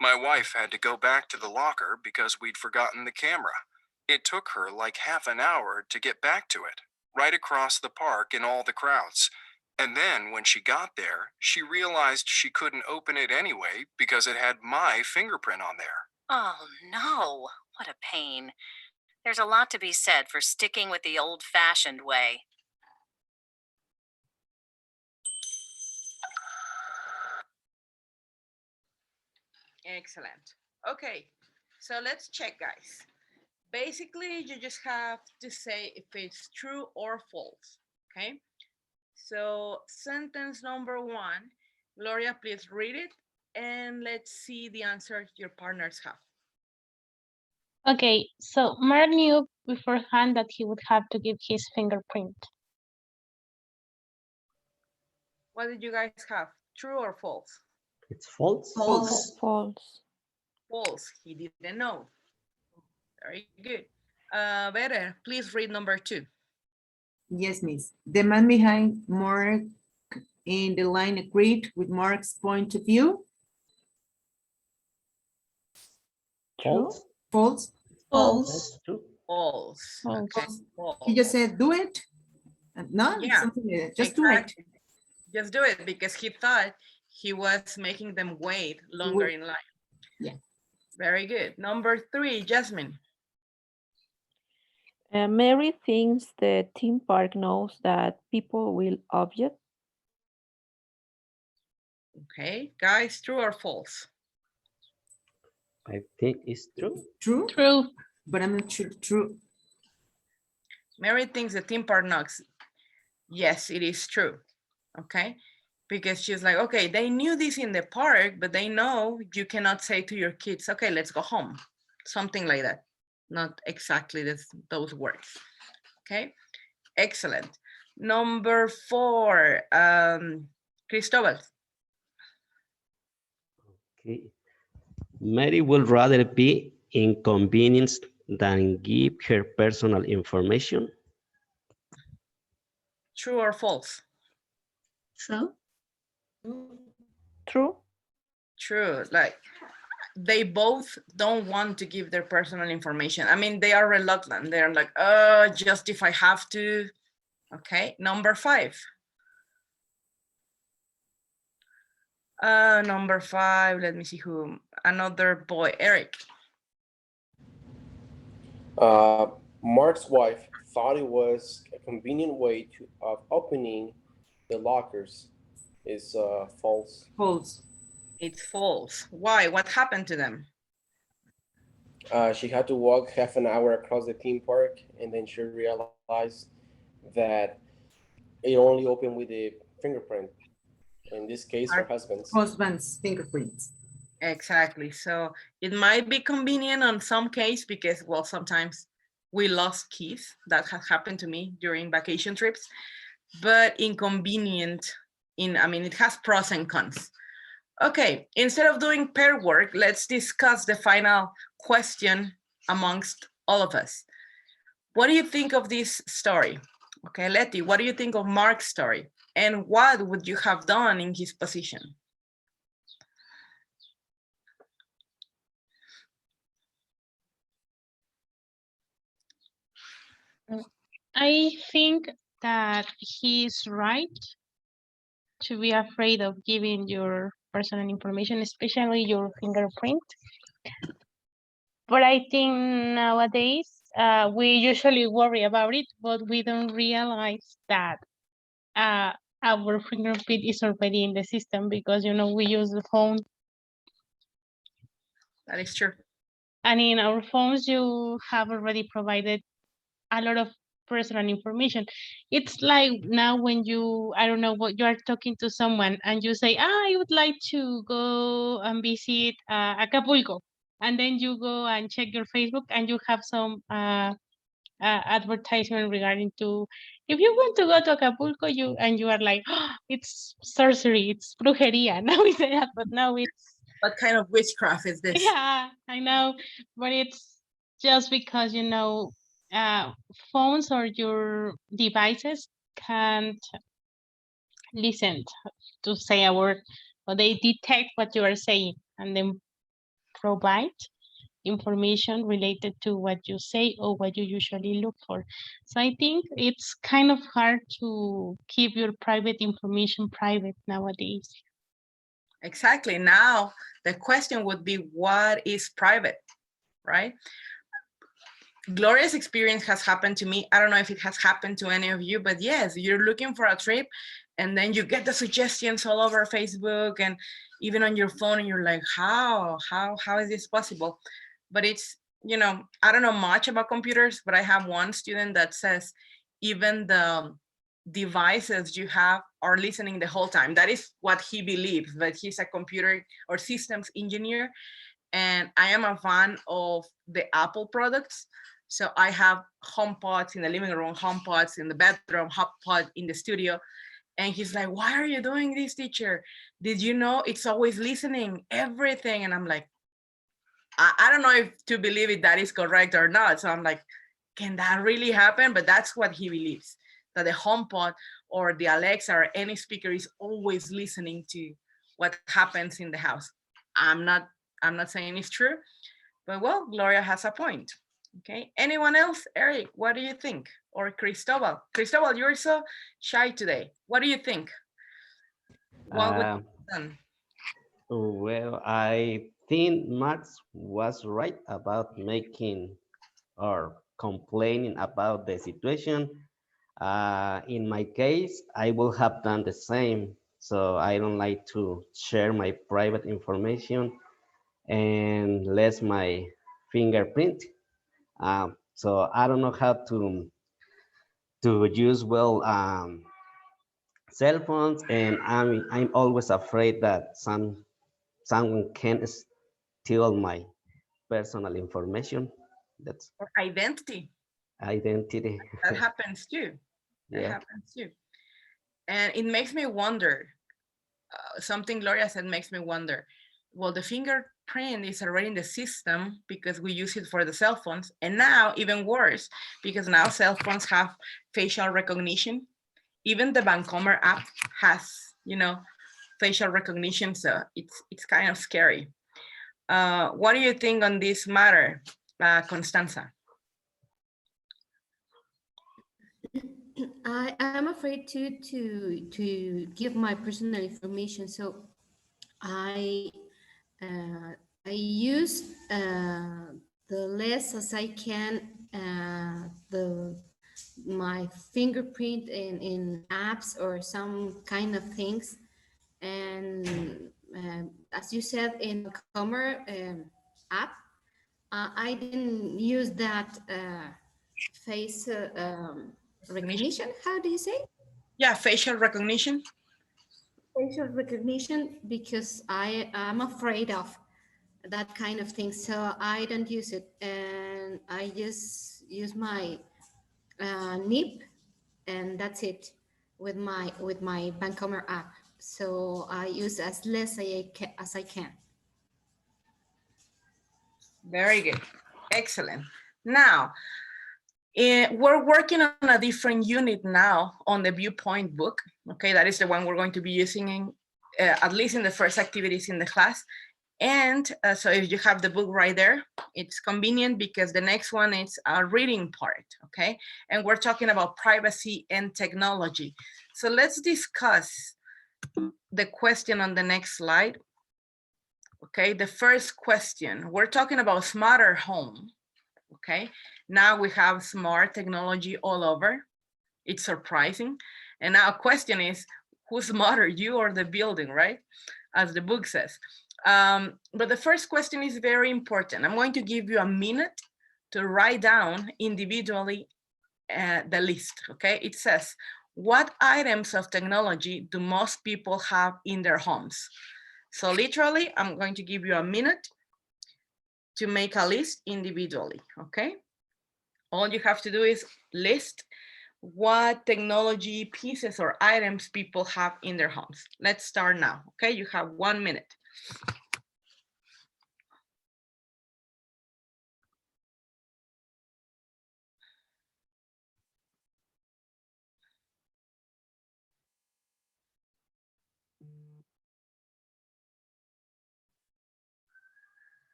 My wife had to go back to the locker because we'd forgotten the camera. It took her like half an hour to get back to it, right across the park in all the crowds. And then when she got there, she realized she couldn't open it anyway because it had my fingerprint on there. Oh no, what a pain. There's a lot to be said for sticking with the old-fashioned way. Excellent. Okay, so let's check, guys. Basically, you just have to say if it's true or false, okay? So sentence number 1, Gloria, please read it, and let's see the answer your partners have. Okay, so Mark knew beforehand that he would have to give his fingerprint. What did you guys have? True or false? It's false. False. False. He didn't know. Very good. Vera, please read number 2. Yes, miss. The man behind Mark in the line agreed with Mark's point of view. False. False. False. True. False. Okay. He just said, do it. No, Yeah, something like that. Just do it. exactly. Just do it because he thought he was making them wait longer in line. Yeah. Very good. Number 3, Jasmine. Mary thinks the theme park knows that people will object. Okay, guys, true or false? I think it's true. True? True. But I'm not sure true. Mary thinks the theme park knocks. Yes, it is true. Okay, because she's like, okay, they knew this in the park, but they know you cannot say to your kids, okay, let's go home. Something like that. Not exactly those words. Okay, excellent. Number 4, Cristobal. Okay. Mary would rather be inconvenienced than give her personal information. True or false? True. True. True. Like, they both don't want to give their personal information. I mean, they are reluctant. They're like, just if I have to. Okay, number 5. Number 5, let me see who. Another boy, Eric. Mark's wife thought it was a convenient way of opening the lockers. Is false. False. It's false. Why? What happened to them? She had to walk half an hour across the theme park, and then she realized that it only opened with a fingerprint. In this case, her husband's. Husband's fingerprints. Exactly. So it might be convenient on some case because, well, sometimes we lost keys. That has happened to me during vacation trips, but inconvenient I mean, it has pros and cons. Okay, instead of doing pair work, let's discuss the final question amongst all of us. What do you think of this story? Okay, Letty, what do you think of Mark's story? And what would you have done in his position? I think that he's right to be afraid of giving your personal information, especially your fingerprint. But I think nowadays we usually worry about it, but we don't realize that our fingerprint is already in the system because, you know, we use the phone. That is true. And in our phones, you have already provided a lot of personal information. It's like now when you, I don't know, what you are talking to someone and you say, I would like to go and visit Acapulco. And then you go and check your Facebook and you have some advertisement regarding to, if you want to go to Acapulco, you are like, oh, it's sorcery, it's brujeria. Now we say that, but now it's. What kind of witchcraft is this? Yeah, I know, but it's just because, you know, phones or your devices can't listen to say a word, or they detect what you are saying and then provide information related to what you say or what you usually look for. So I think it's kind of hard to keep your private information private nowadays. Exactly. Now, the question would be, what is private, right? Gloria's experience has happened to me. I don't know if it has happened to any of you, but yes, you're looking for a trip and then you get the suggestions all over Facebook and even on your phone and you're like, how is this possible? But it's, you know, I don't know much about computers, but I have one student that says even the devices you have are listening the whole time. That is what he believes, but he's a computer or systems engineer. And I am a fan of the Apple products. So I have HomePods in the living room, HomePods in the bedroom, HomePod in the studio. And he's like, why are you doing this, teacher? Did you know it's always listening, everything? And I'm like, I don't know if to believe it that is correct or not. So I'm like, can that really happen? But that's what he believes. that the HomePod or the Alexa or any speaker is always listening to what happens in the house. I'm not saying it's true, but well, Gloria has a point. Okay, anyone else? Eric, what do you think? Or Cristobal? Cristobal, you're so shy today. What do you think? What would you have done? Well, I think Max was right about making or complaining about the situation. In my case, I will have done the same. So I don't like to share my private information and less my fingerprint. So I don't know how to use well cell phones, and I'm always afraid that someone can steal my personal information. That's Or identity. identity. That happens too. That Yeah. happens too. And it makes me wonder, something Gloria said makes me wonder, well, the fingerprint is already in the system because we use it for the cell phones. And now even worse, because now cell phones have facial recognition. Even the Bancomer app has, you know, facial recognition. So it's kind of scary. What do you think on this matter, Constanza? I'm afraid to give my personal information, so I use the less as I can my fingerprint in apps or some kind of things, and as you said in the Comer app, I didn't use that face recognition. How do you say? Yeah, facial recognition. Facial recognition, because I'm afraid of that kind of thing, so I don't use it, and I just use my NIP, and that's it with my Bancomer app. So I use as less as I can. Very good. Excellent. Now, we're working on a different unit now on the Viewpoint book. Okay, that is the one we're going to be using in, at least in the first activities in the class. And so if you have the book right there, it's convenient because the next one is a reading part, okay? And we're talking about privacy and technology. So let's discuss the question on the next slide. Okay, the first question, we're talking about smarter home, okay? Now we have smart technology all over. It's surprising. And now a question is, who's smarter, you or the building, right? As the book says. But the first question is very important. I'm going to give you a minute to write down individually the list, okay? It says, what items of technology do most people have in their homes? So literally, I'm going to give you a minute to make a list individually, okay? All you have to do is list what technology pieces or items people have in their homes. Let's start now, okay? You have 1 minute.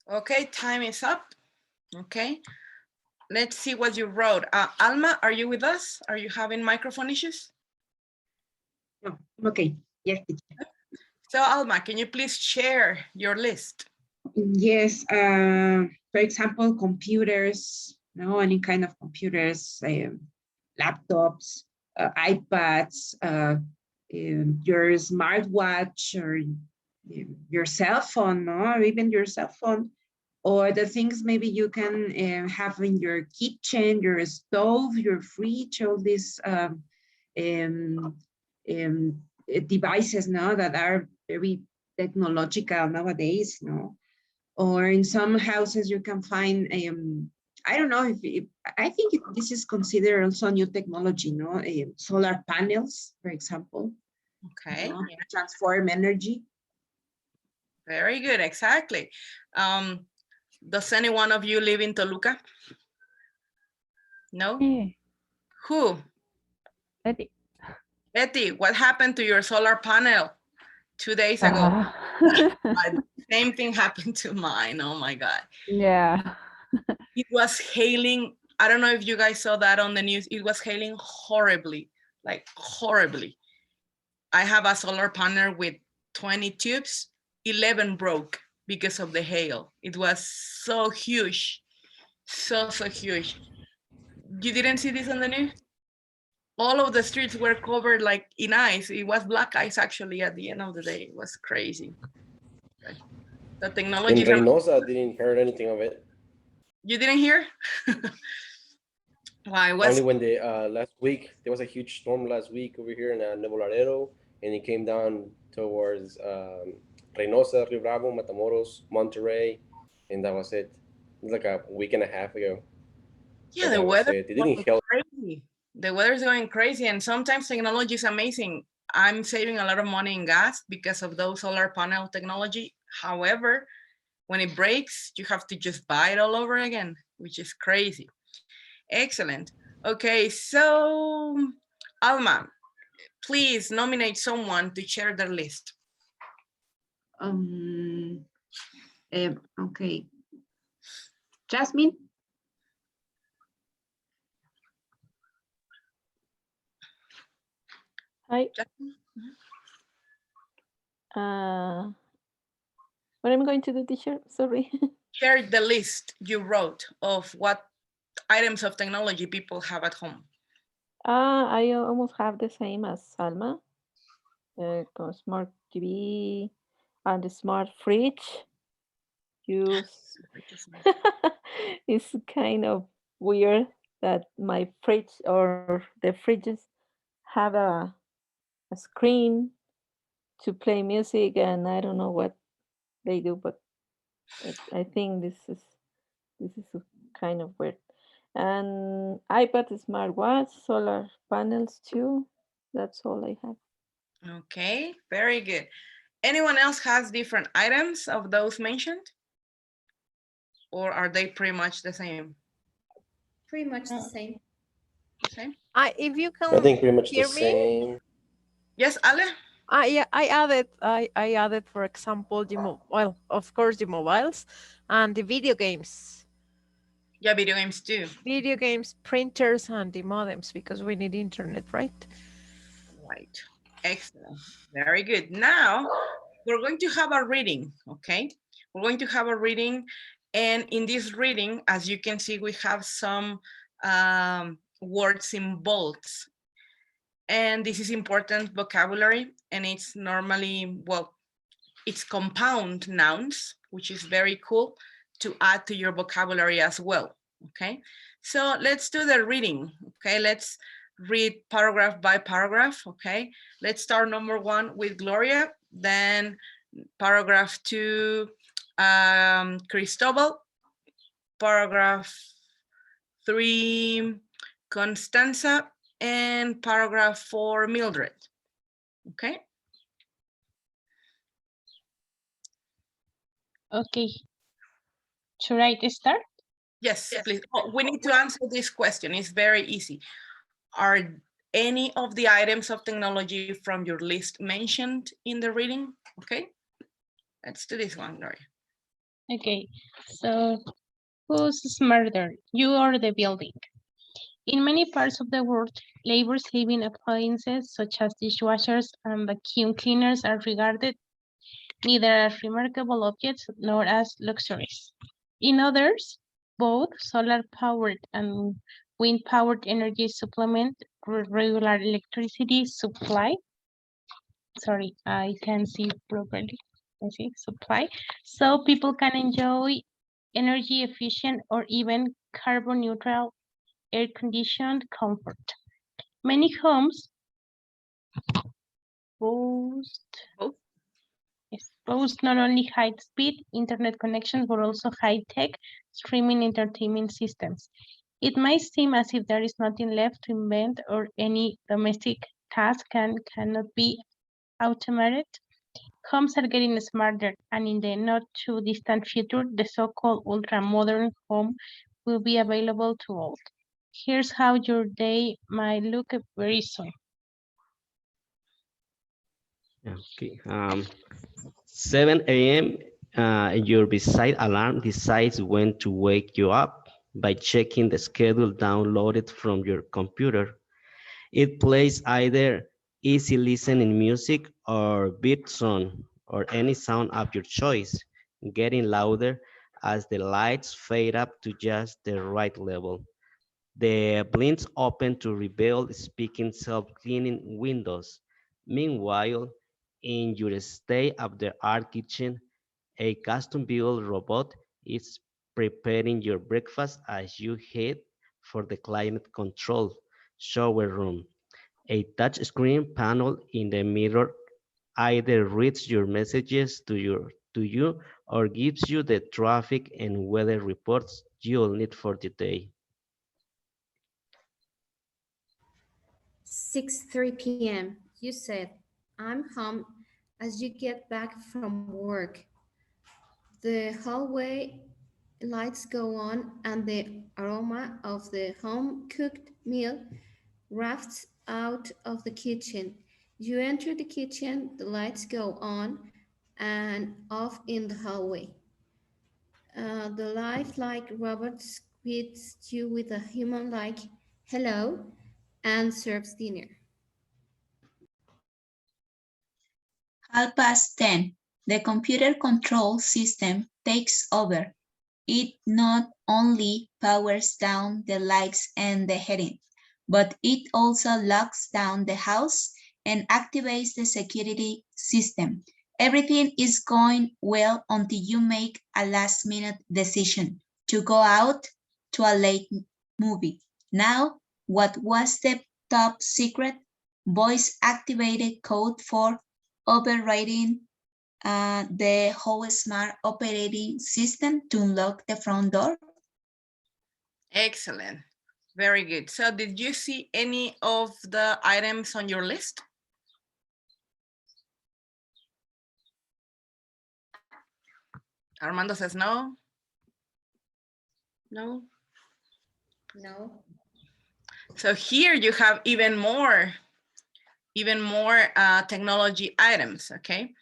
Okay, time is up. Okay, let's see what you wrote. Alma, are you with us? Are you having microphone issues? No, okay, yes. So Alma, can you please share your list? Yes, for example, computers, any kind of computers, laptops, iPads, your smartwatch, or your cell phone, no? Or even your cell phone, or the things maybe you can have in your kitchen, your stove, your fridge, all these devices, no, that are very technological nowadays, no? Or in some houses you can find, I don't know if I think this is considered also new technology, no? Solar panels, for example. Okay. No? Transform energy. Very good, exactly. Does any one of you live in Toluca? No? Yeah. Who? Betty. Betty, what happened to your solar panel 2 days ago? Same thing happened to mine. Oh my God. Yeah. It was hailing. I don't know if you guys saw that on the news. It was hailing horribly, like horribly. I have a solar panel with 20 tubes, 11 broke because of the hail. It was so huge, so huge. You didn't see this on the news? All of the streets were covered like in ice. It was black ice actually at the end of the day. It was crazy. The technology. In Reynosa, didn't hear anything of it. You didn't hear? Why? Only when they last week there was a huge storm last week over here in Nuevo Laredo, and it came down towards Reynosa, Rio Bravo, Matamoros, Monterrey, and that was it. It was like a week and a half ago. Yeah, the weather It didn't help. crazy. The weather's going crazy, and sometimes technology is amazing. I'm saving a lot of money in gas because of those solar panel technology. However, when it breaks, you have to just buy it all over again, which is crazy. Excellent. Okay, so Alma, please nominate someone to share their list. Okay. Jasmine. Hi. What am I going to do, teacher? Sorry. Share the list you wrote of what items of technology people have at home. I almost have the same as Salma. Smart TV and the smart fridge. It's kind of weird that my fridge or the fridges have a screen to play music, and I don't know what they do, but I think this is kind of weird. And iPad, smartwatch, solar panels too. That's all I have. Okay, very good. Anyone else has different items of those mentioned? Or are they pretty much the same? Pretty much the same. Same? If you can I think pretty much the hear me? same. Yes, Ale? Yeah, I added, for example, well, of course, the mobiles and the video games. Yeah, video games too. Video games, printers, and the modems, because we need internet, right? Right. Excellent. Very good. Now we're going to have a reading, okay? We're going to have a reading, and in this reading, as you can see, we have some words in bolts. And this is important vocabulary, and it's normally, well, it's compound nouns, which is very cool to add to your vocabulary as well, okay? So let's do the reading, okay? Let's read paragraph by paragraph, okay? Let's start number 1 with Gloria, then paragraph 2, Cristobal, paragraph 3, Constanza, and paragraph 4, Mildred, okay? Okay. Should I start? Yes, please. Oh, we need to answer this question. It's very easy. Are any of the items of technology from your list mentioned in the reading? Okay, let's do this one, Gloria. Okay, so who's smarter, you or the building? In many parts of the world, labor-saving appliances such as dishwashers and vacuum cleaners are regarded neither as remarkable objects nor as luxuries. In others, both solar-powered and wind-powered energy supplement regular electricity supply. Sorry, I can see properly. I see supply. So people can enjoy energy efficient or even carbon neutral air conditioned comfort. Many homes boast not only high-speed internet connections, but also high-tech streaming entertainment systems. It might seem as if there is nothing left to invent or any domestic task cannot be automated. Homes are getting smarter, and in the not too distant future, the so-called ultra-modern home will be available to all. Here's how your day might look very soon. Okay. 7 a.m. Your bedside alarm decides when to wake you up by checking the schedule downloaded from your computer. It plays either easy listening music or beat song or any sound of your choice, getting louder as the lights fade up to just the right level. The blinds open to reveal speaking self-cleaning windows. Meanwhile, in your state-of-the-art kitchen, a custom-built robot is preparing your breakfast as you head for the climate-controlled shower room. A touchscreen panel in the mirror either reads your messages to you or gives you the traffic and weather reports you'll need for the day. 6:03 p.m. You said, I'm home as you get back from work. The hallway lights go on and the aroma of the home-cooked meal wafts out of the kitchen. You enter the kitchen, the lights go on and off in the hallway. The lifelike robot greets you with a human-like hello and serves dinner. 10:30. The computer control system takes over. It not only powers down the lights and the heating, but it also locks down the house and activates the security system. Everything is going well until you make a last-minute decision to go out to a late movie. Now, what was the top secret? Voice-activated code for overriding the whole smart operating system to unlock the front door. Excellent. Very good. So did you see any of the items on your list? Armando says no. No. No. So here you have even more technology items, okay?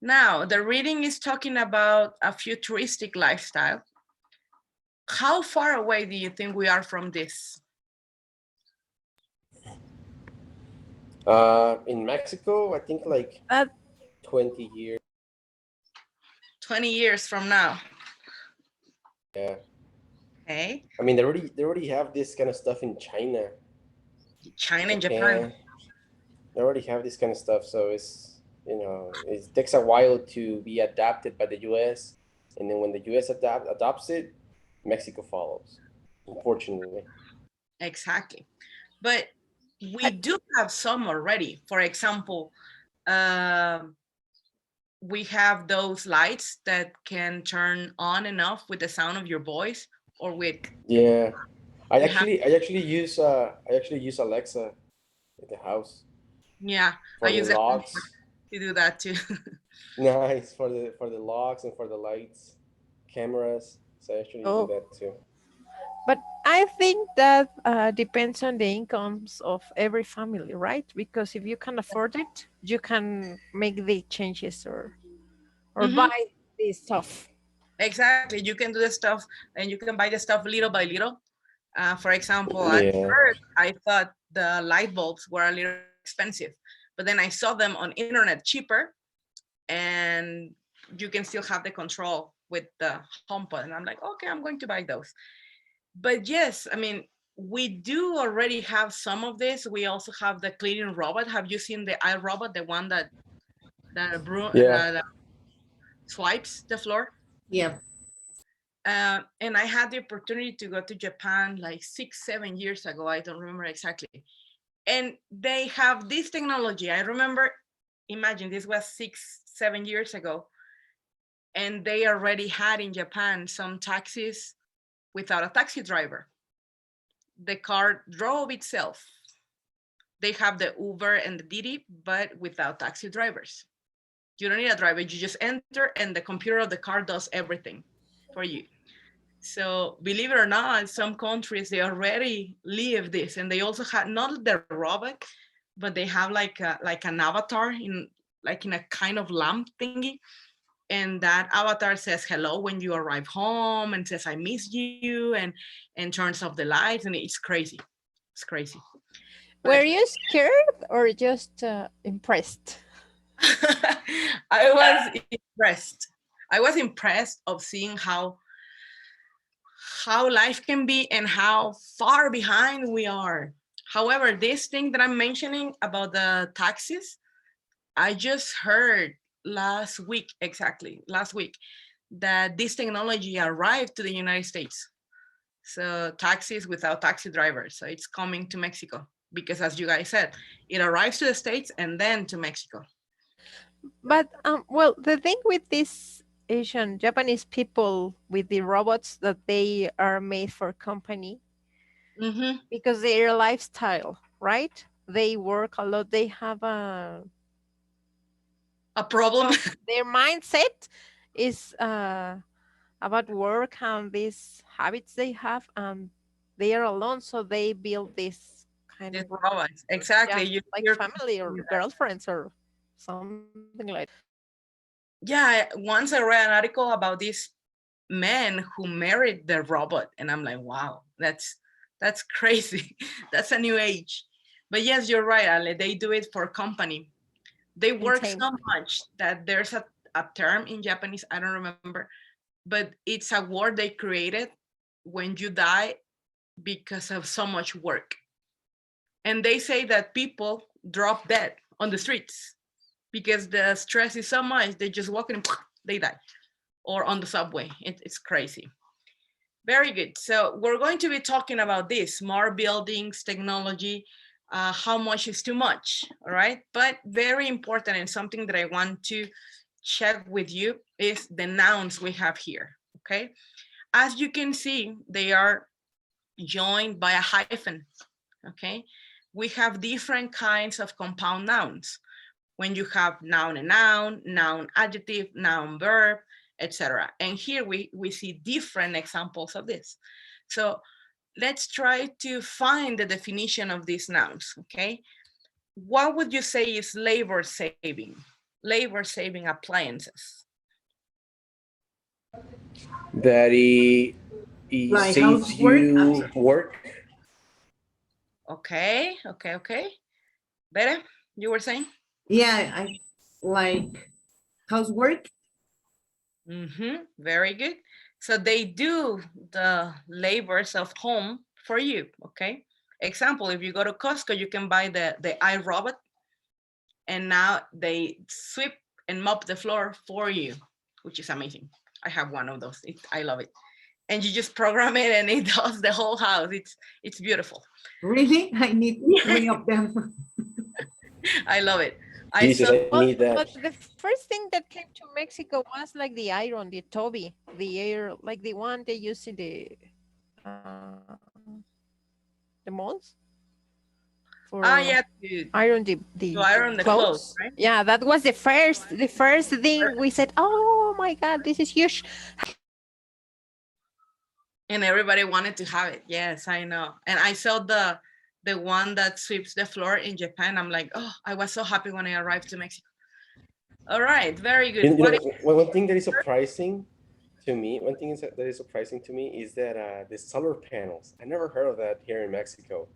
Now, the reading is talking about a futuristic lifestyle. How far away do you think we are from this? In Mexico, I think like 20 years. 20 years from now. Yeah. Okay. I mean, they already have this kind of stuff in China. China and Japan. They already have this kind of stuff, so it's, you know, it takes a while to be adapted by the U.S. And then when the U.S. adopts it, Mexico follows, unfortunately. Exactly. But we do have some already. For example, we have those lights that can turn on and off with the sound of your voice or with. Yeah, I actually use Alexa at the house. Yeah, for I the use it locks. to do that too. Nice, for the locks and for the lights, cameras. So I actually do that too. But I think that depends on the incomes of every family, right? Because if you can afford it, you can make the changes or buy the stuff. Exactly, you can do the stuff and you can buy the stuff little by little. For example, at first I thought the light bulbs were a little expensive, but then I saw them on internet cheaper, and you can still have the control with the HomePod, and I'm like, okay, I'm going to buy those. But yes, I mean, we do already have some of this. We also have the cleaning robot. Have you seen the iRobot, the one that Yeah. swipes the floor? Yeah. And I had the opportunity to go to Japan like 6-7 years ago. I don't remember exactly. And they have this technology. I remember, imagine this was 6-7 years ago. And they already had in Japan some taxis without a taxi driver. The car drove itself. They have the Uber and the Didi, but without taxi drivers. You don't need a driver, you just enter and the computer of the car does everything for you. So believe it or not, in some countries, they already live this, and they also have not the robot, but they have like an avatar in a kind of lamp thingy. And that avatar says hello when you arrive home and says, I miss you, and turns off the lights, and it's crazy. It's crazy. Were you scared or just impressed? I was impressed. I was impressed of seeing how life can be and how far behind we are. However, this thing that I'm mentioning about the taxis, I just heard last week, that this technology arrived to the United States. So taxis without taxi drivers. So it's coming to Mexico because, as you guys said, it arrives to the States and then to Mexico. But well, the thing with these Japanese people with the robots, that they are made for company because their lifestyle, right? They work a lot. They have a problem. Their mindset is about work and these habits they have, and they are alone, so they build this kind of robots. Exactly. yeah, like family or girlfriends or something like. Yeah, once I read an article about this man who married the robot, and I'm like, wow, that's crazy. That's a new age. But yes, you're right, Ale. They do it for company. They work so much that there's a term in Japanese, I don't remember, but it's a word they created when you die because of so much work. And they say that people drop dead on the streets because the stress is so much, they just walk and they die. Or on the subway, it's crazy. Very good. So we're going to be talking about this, more buildings, technology, how much is too much, all right? But very important, and something that I want to check with you is the nouns we have here, okay? As you can see, they are joined by a hyphen, okay? We have different kinds of compound nouns. When you have noun and noun adjective, noun verb, etc. And here we see different examples of this. So let's try to find the definition of these nouns, okay? What would you say is labor saving appliances? That it Like saves you work. Okay. Bere, you were saying? Yeah, I like housework. Very good. So they do the labors of home for you, okay? Example, if you go to Costco, you can buy the iRobot, and now they sweep and mop the floor for you, which is amazing. I have one of those. I love it. And you just program it and it does the whole house. It's beautiful. Really? I need 3 of them. I love it. Jesus, I need that. But the first thing that came to Mexico was like the iron, the Toby, the air, like the one they use in the malls. Yeah, iron the clothes, right? Yeah, that was the first thing we said, oh my God, this is huge. And everybody wanted to have it. Yes, I know. And I saw the one that sweeps the floor in Japan. I'm like, oh, I was so happy when I arrived to Mexico. All right, very good. One thing that is surprising to me, is that the solar panels. I never heard of that here in Mexico,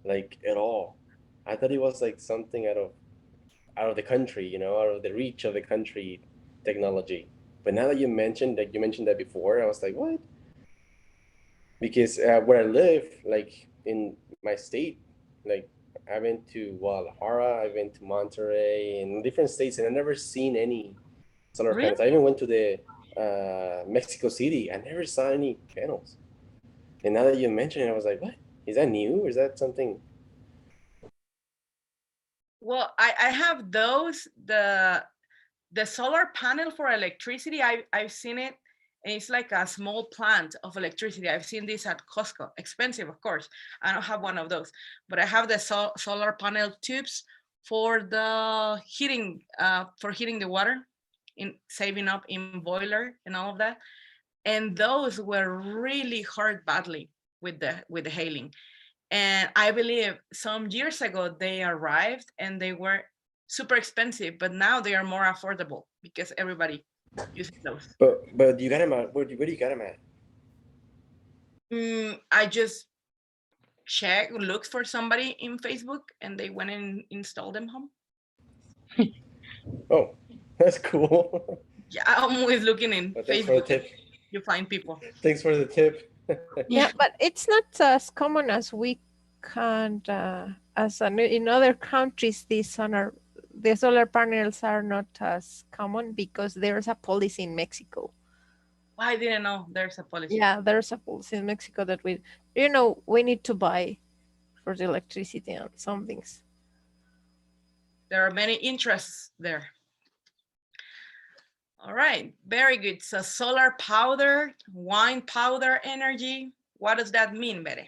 like at all. I thought it was like something out of the country, out of the reach of the country technology. But now that you mentioned that before, I was like, what? because where I live, like in my state, like I went to Guadalajara, I went to Monterrey, and different states, and I never seen any solar panels. I Really? even went to the Mexico City. I never saw any panels. And now that you mention it, I was like, what? Is that new? Or is that something? Well, I have those, the solar panel for electricity. I've seen it, and it's like a small plant of electricity. I've seen this at Costco, expensive, of course. I don't have one of those, but I have the solar panel tubes for the heating, for heating the water, in saving up in boiler and all of that. And those were really hurt badly with the hailing. And I believe some years ago they arrived and they were super expensive, but now they are more affordable because everybody uses those. But you got them at, where do you got them at? I just looked for somebody in Facebook, and they went and installed them home. Oh, that's cool. Yeah, I'm always looking in Thanks for the Facebook. tip. You find people. Thanks for the tip. Yeah, but it's not as common as we can, in other countries, the solar panels are not as common because there's a policy in Mexico. I didn't know there's a policy. Yeah, there's a policy in Mexico that we need to buy for the electricity and some things. There are many interests there. All right, very good. So solar powder, wine powder energy. What does that mean, Bere?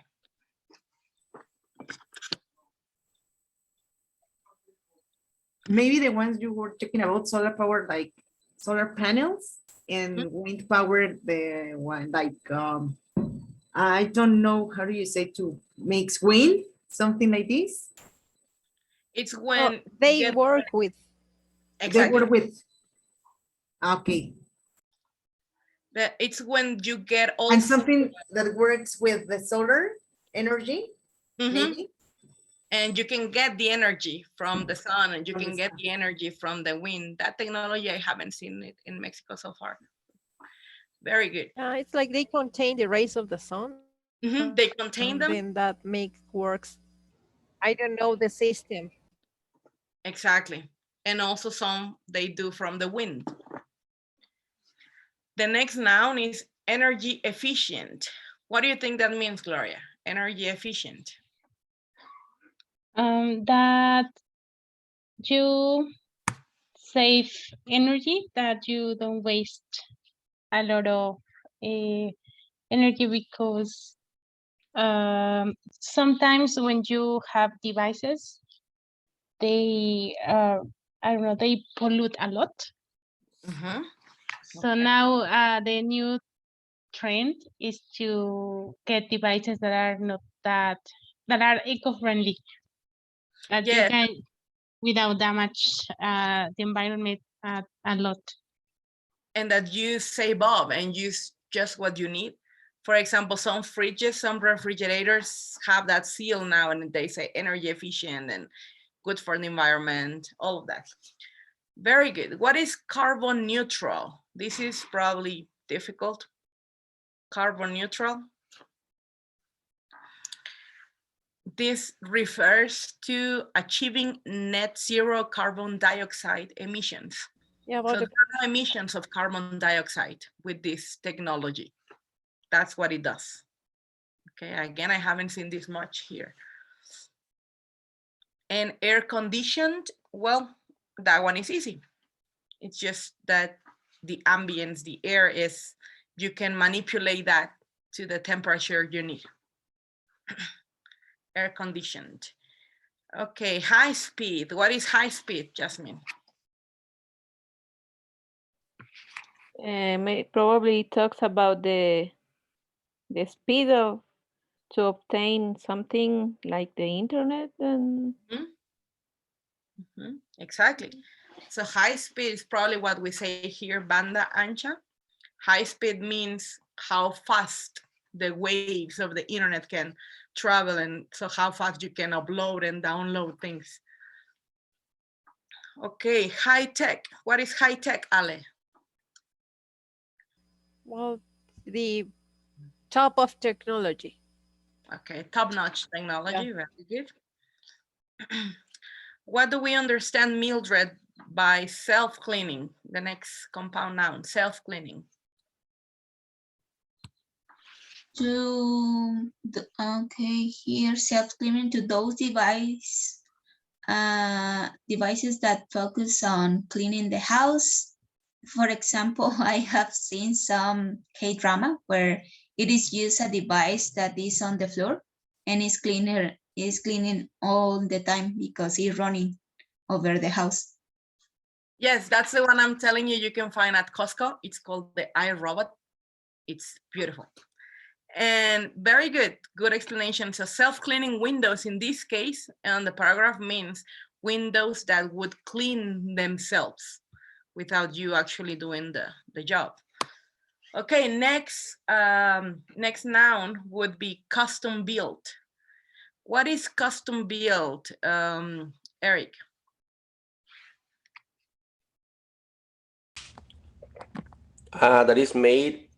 Maybe the ones you were talking about, solar power, like solar panels, and wind power, the one like, I don't know, how do you say, to makes wind, something like this? It's when they work with. Exactly. They work with. Okay. It's when you get all. And something that works with the solar energy, maybe? And you can get the energy from the sun, and you can get the energy from the wind. That technology, I haven't seen it in Mexico so far. Very good. It's like they contain the rays of the sun. They contain them. Then that works. I don't know the system. Exactly. And also some they do from the wind. The next noun is energy efficient. What do you think that means, Gloria? Energy efficient. That you save energy, that you don't waste a lot of energy, because sometimes when you have devices, they I don't know, they pollute a lot. So now the new trend is to get devices that are not that are eco-friendly, that you can without damage the environment a lot. And that you save up and use just what you need. For example, some fridges, some refrigerators have that seal now, and they say energy efficient and good for the environment, all of that. Very good. What is carbon neutral? This is probably difficult. Carbon neutral. This refers to achieving net zero carbon dioxide emissions. Yeah, so there are no emissions of carbon dioxide with this technology. That's what it does. Okay, again, I haven't seen this much here. And air conditioned, well, that one is easy. It's just that the ambience, the air is, you can manipulate that to the temperature you need. Air conditioned. Okay, high speed. What is high speed, Jasmine? Probably talks about the speed of to obtain something like the internet and Exactly. So high speed is probably what we say here, banda ancha. High speed means how fast the waves of the internet can travel, and so how fast you can upload and download things. Okay, high tech. What is high tech, Ale? Well, the top of technology. Okay, top-notch technology, very good. What do we understand, Mildred, by self-cleaning? The next compound noun, self-cleaning. Okay, here self-cleaning to those devices that focus on cleaning the house. For example, I have seen some K-drama where it is used a device that is on the floor and is cleaning all the time because it's running over the house. Yes, that's the one I'm telling you, you can find at Costco. It's called the iRobot. It's beautiful. And very good explanation. So self-cleaning windows in this case, and the paragraph means windows that would clean themselves without you actually doing the job. Okay, next noun would be custom built. What is custom built, Eric? That is made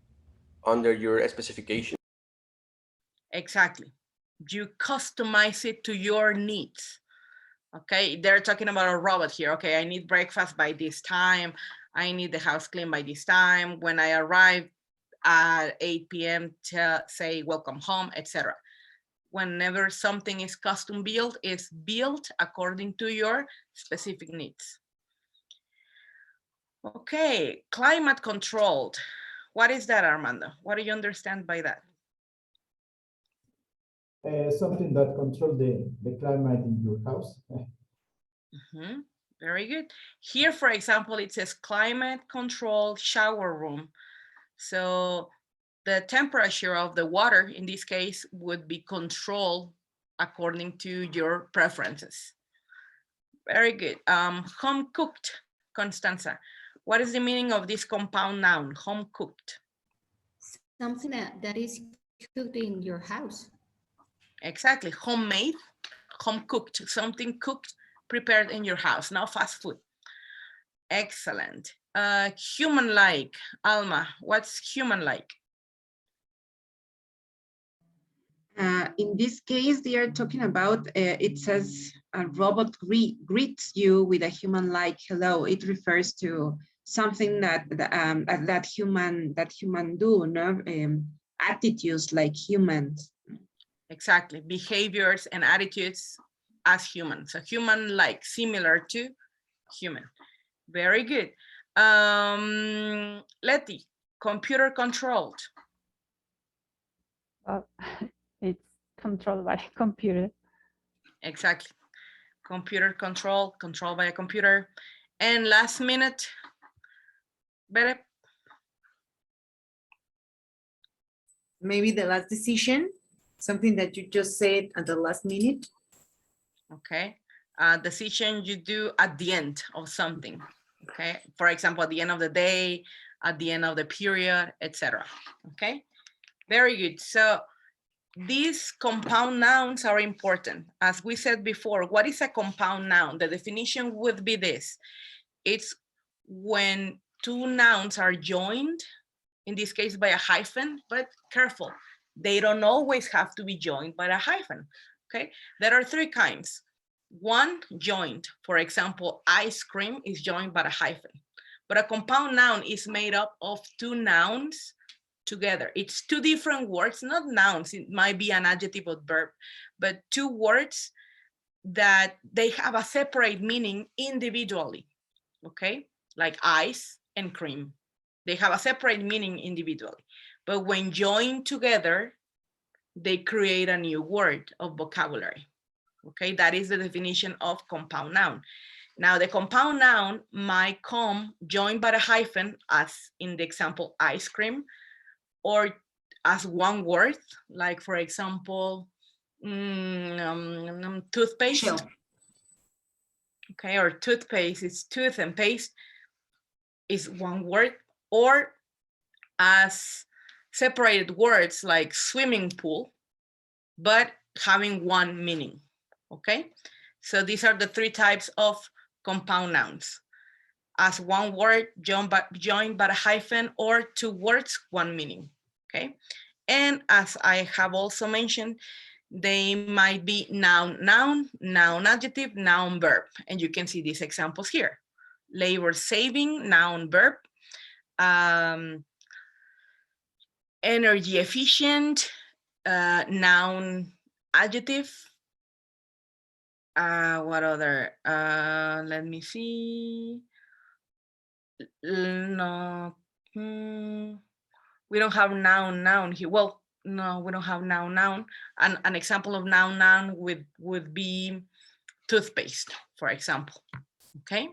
under your specification. Exactly. You customize it to your needs. Okay, they're talking about a robot here. Okay, I need breakfast by this time. I need the house clean by this time. When I arrive at 8 p.m. to say welcome home, etc. Whenever something is custom built, it's built according to your specific needs. Okay, climate controlled. What is that, Armando? What do you understand by that? Something that controls the climate in your house. Very good. Here, for example, it says climate control shower room. So the temperature of the water in this case would be controlled according to your preferences. Very good. Home cooked, Constanza. What is the meaning of this compound noun, home cooked? Something that is cooked in your house. Exactly, homemade, home cooked, something cooked, prepared in your house, not fast food. Excellent. Human-like, Alma, what's human-like? In this case, they are talking about, it says a robot greets you with a human-like hello. It refers to something that human do, no? Attitudes like humans. Exactly, behaviors and attitudes as humans. So human-like, similar to human. Very good. Letty, computer controlled. It's controlled by a computer. Exactly. Computer controlled by a computer. And last minute, Bere. Maybe the last decision, something that you just said at the last minute. Okay. Decision you do at the end of something. Okay. For example, at the end of the day, at the end of the period, etc. Okay. Very good. So these compound nouns are important. As we said before, what is a compound noun? The definition would be this. It's when two nouns are joined, in this case by a hyphen, but careful, they don't always have to be joined by a hyphen, okay? There are three kinds. One, joined. For example, ice cream is joined by a hyphen, but a compound noun is made up of two nouns together. It's two different words, not nouns, it might be an adjective or verb, but two words that they have a separate meaning individually, okay? Like ice and cream. They have a separate meaning individually, but when joined together, they create a new word of vocabulary, okay? That is the definition of compound noun. Now, the compound noun might come joined by a hyphen, as in the example, ice cream, or as one word, like for example, toothpaste. Shell. Okay, or toothpaste is tooth and paste is one word, or as separated words like swimming pool, but having one meaning, okay? So these are the three types of compound nouns. As one word joined by a hyphen, or two words, one meaning, okay? And as I have also mentioned, they might be noun, noun, noun, adjective, noun, verb. And you can see these examples here. Labor saving, noun, verb. Energy efficient, noun, adjective. What other? Let me see. No, we don't have noun here. Well, no, we don't have noun. An example of noun would be toothpaste, for example. Okay.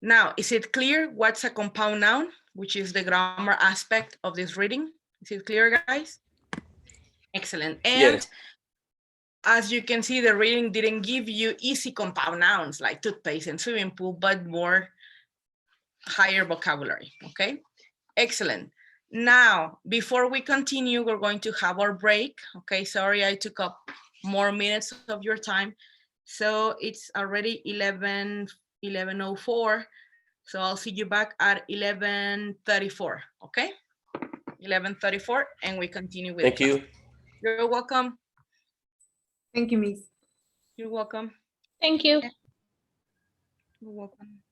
Now, is it clear what's a compound noun, which is the grammar aspect of this reading? Is it clear, guys? Excellent. And Yes. as you can see, the reading didn't give you easy compound nouns like toothpaste and swimming pool, but more higher vocabulary, okay? Excellent. Now, before we continue, we're going to have our break, okay? Sorry, I took up more minutes of your time. So it's already 11:04. So I'll see you back at 11:34, okay? 11:34, and we continue with Thank you. You're welcome. Thank you, Miss. You're welcome. Thank you. You're welcome.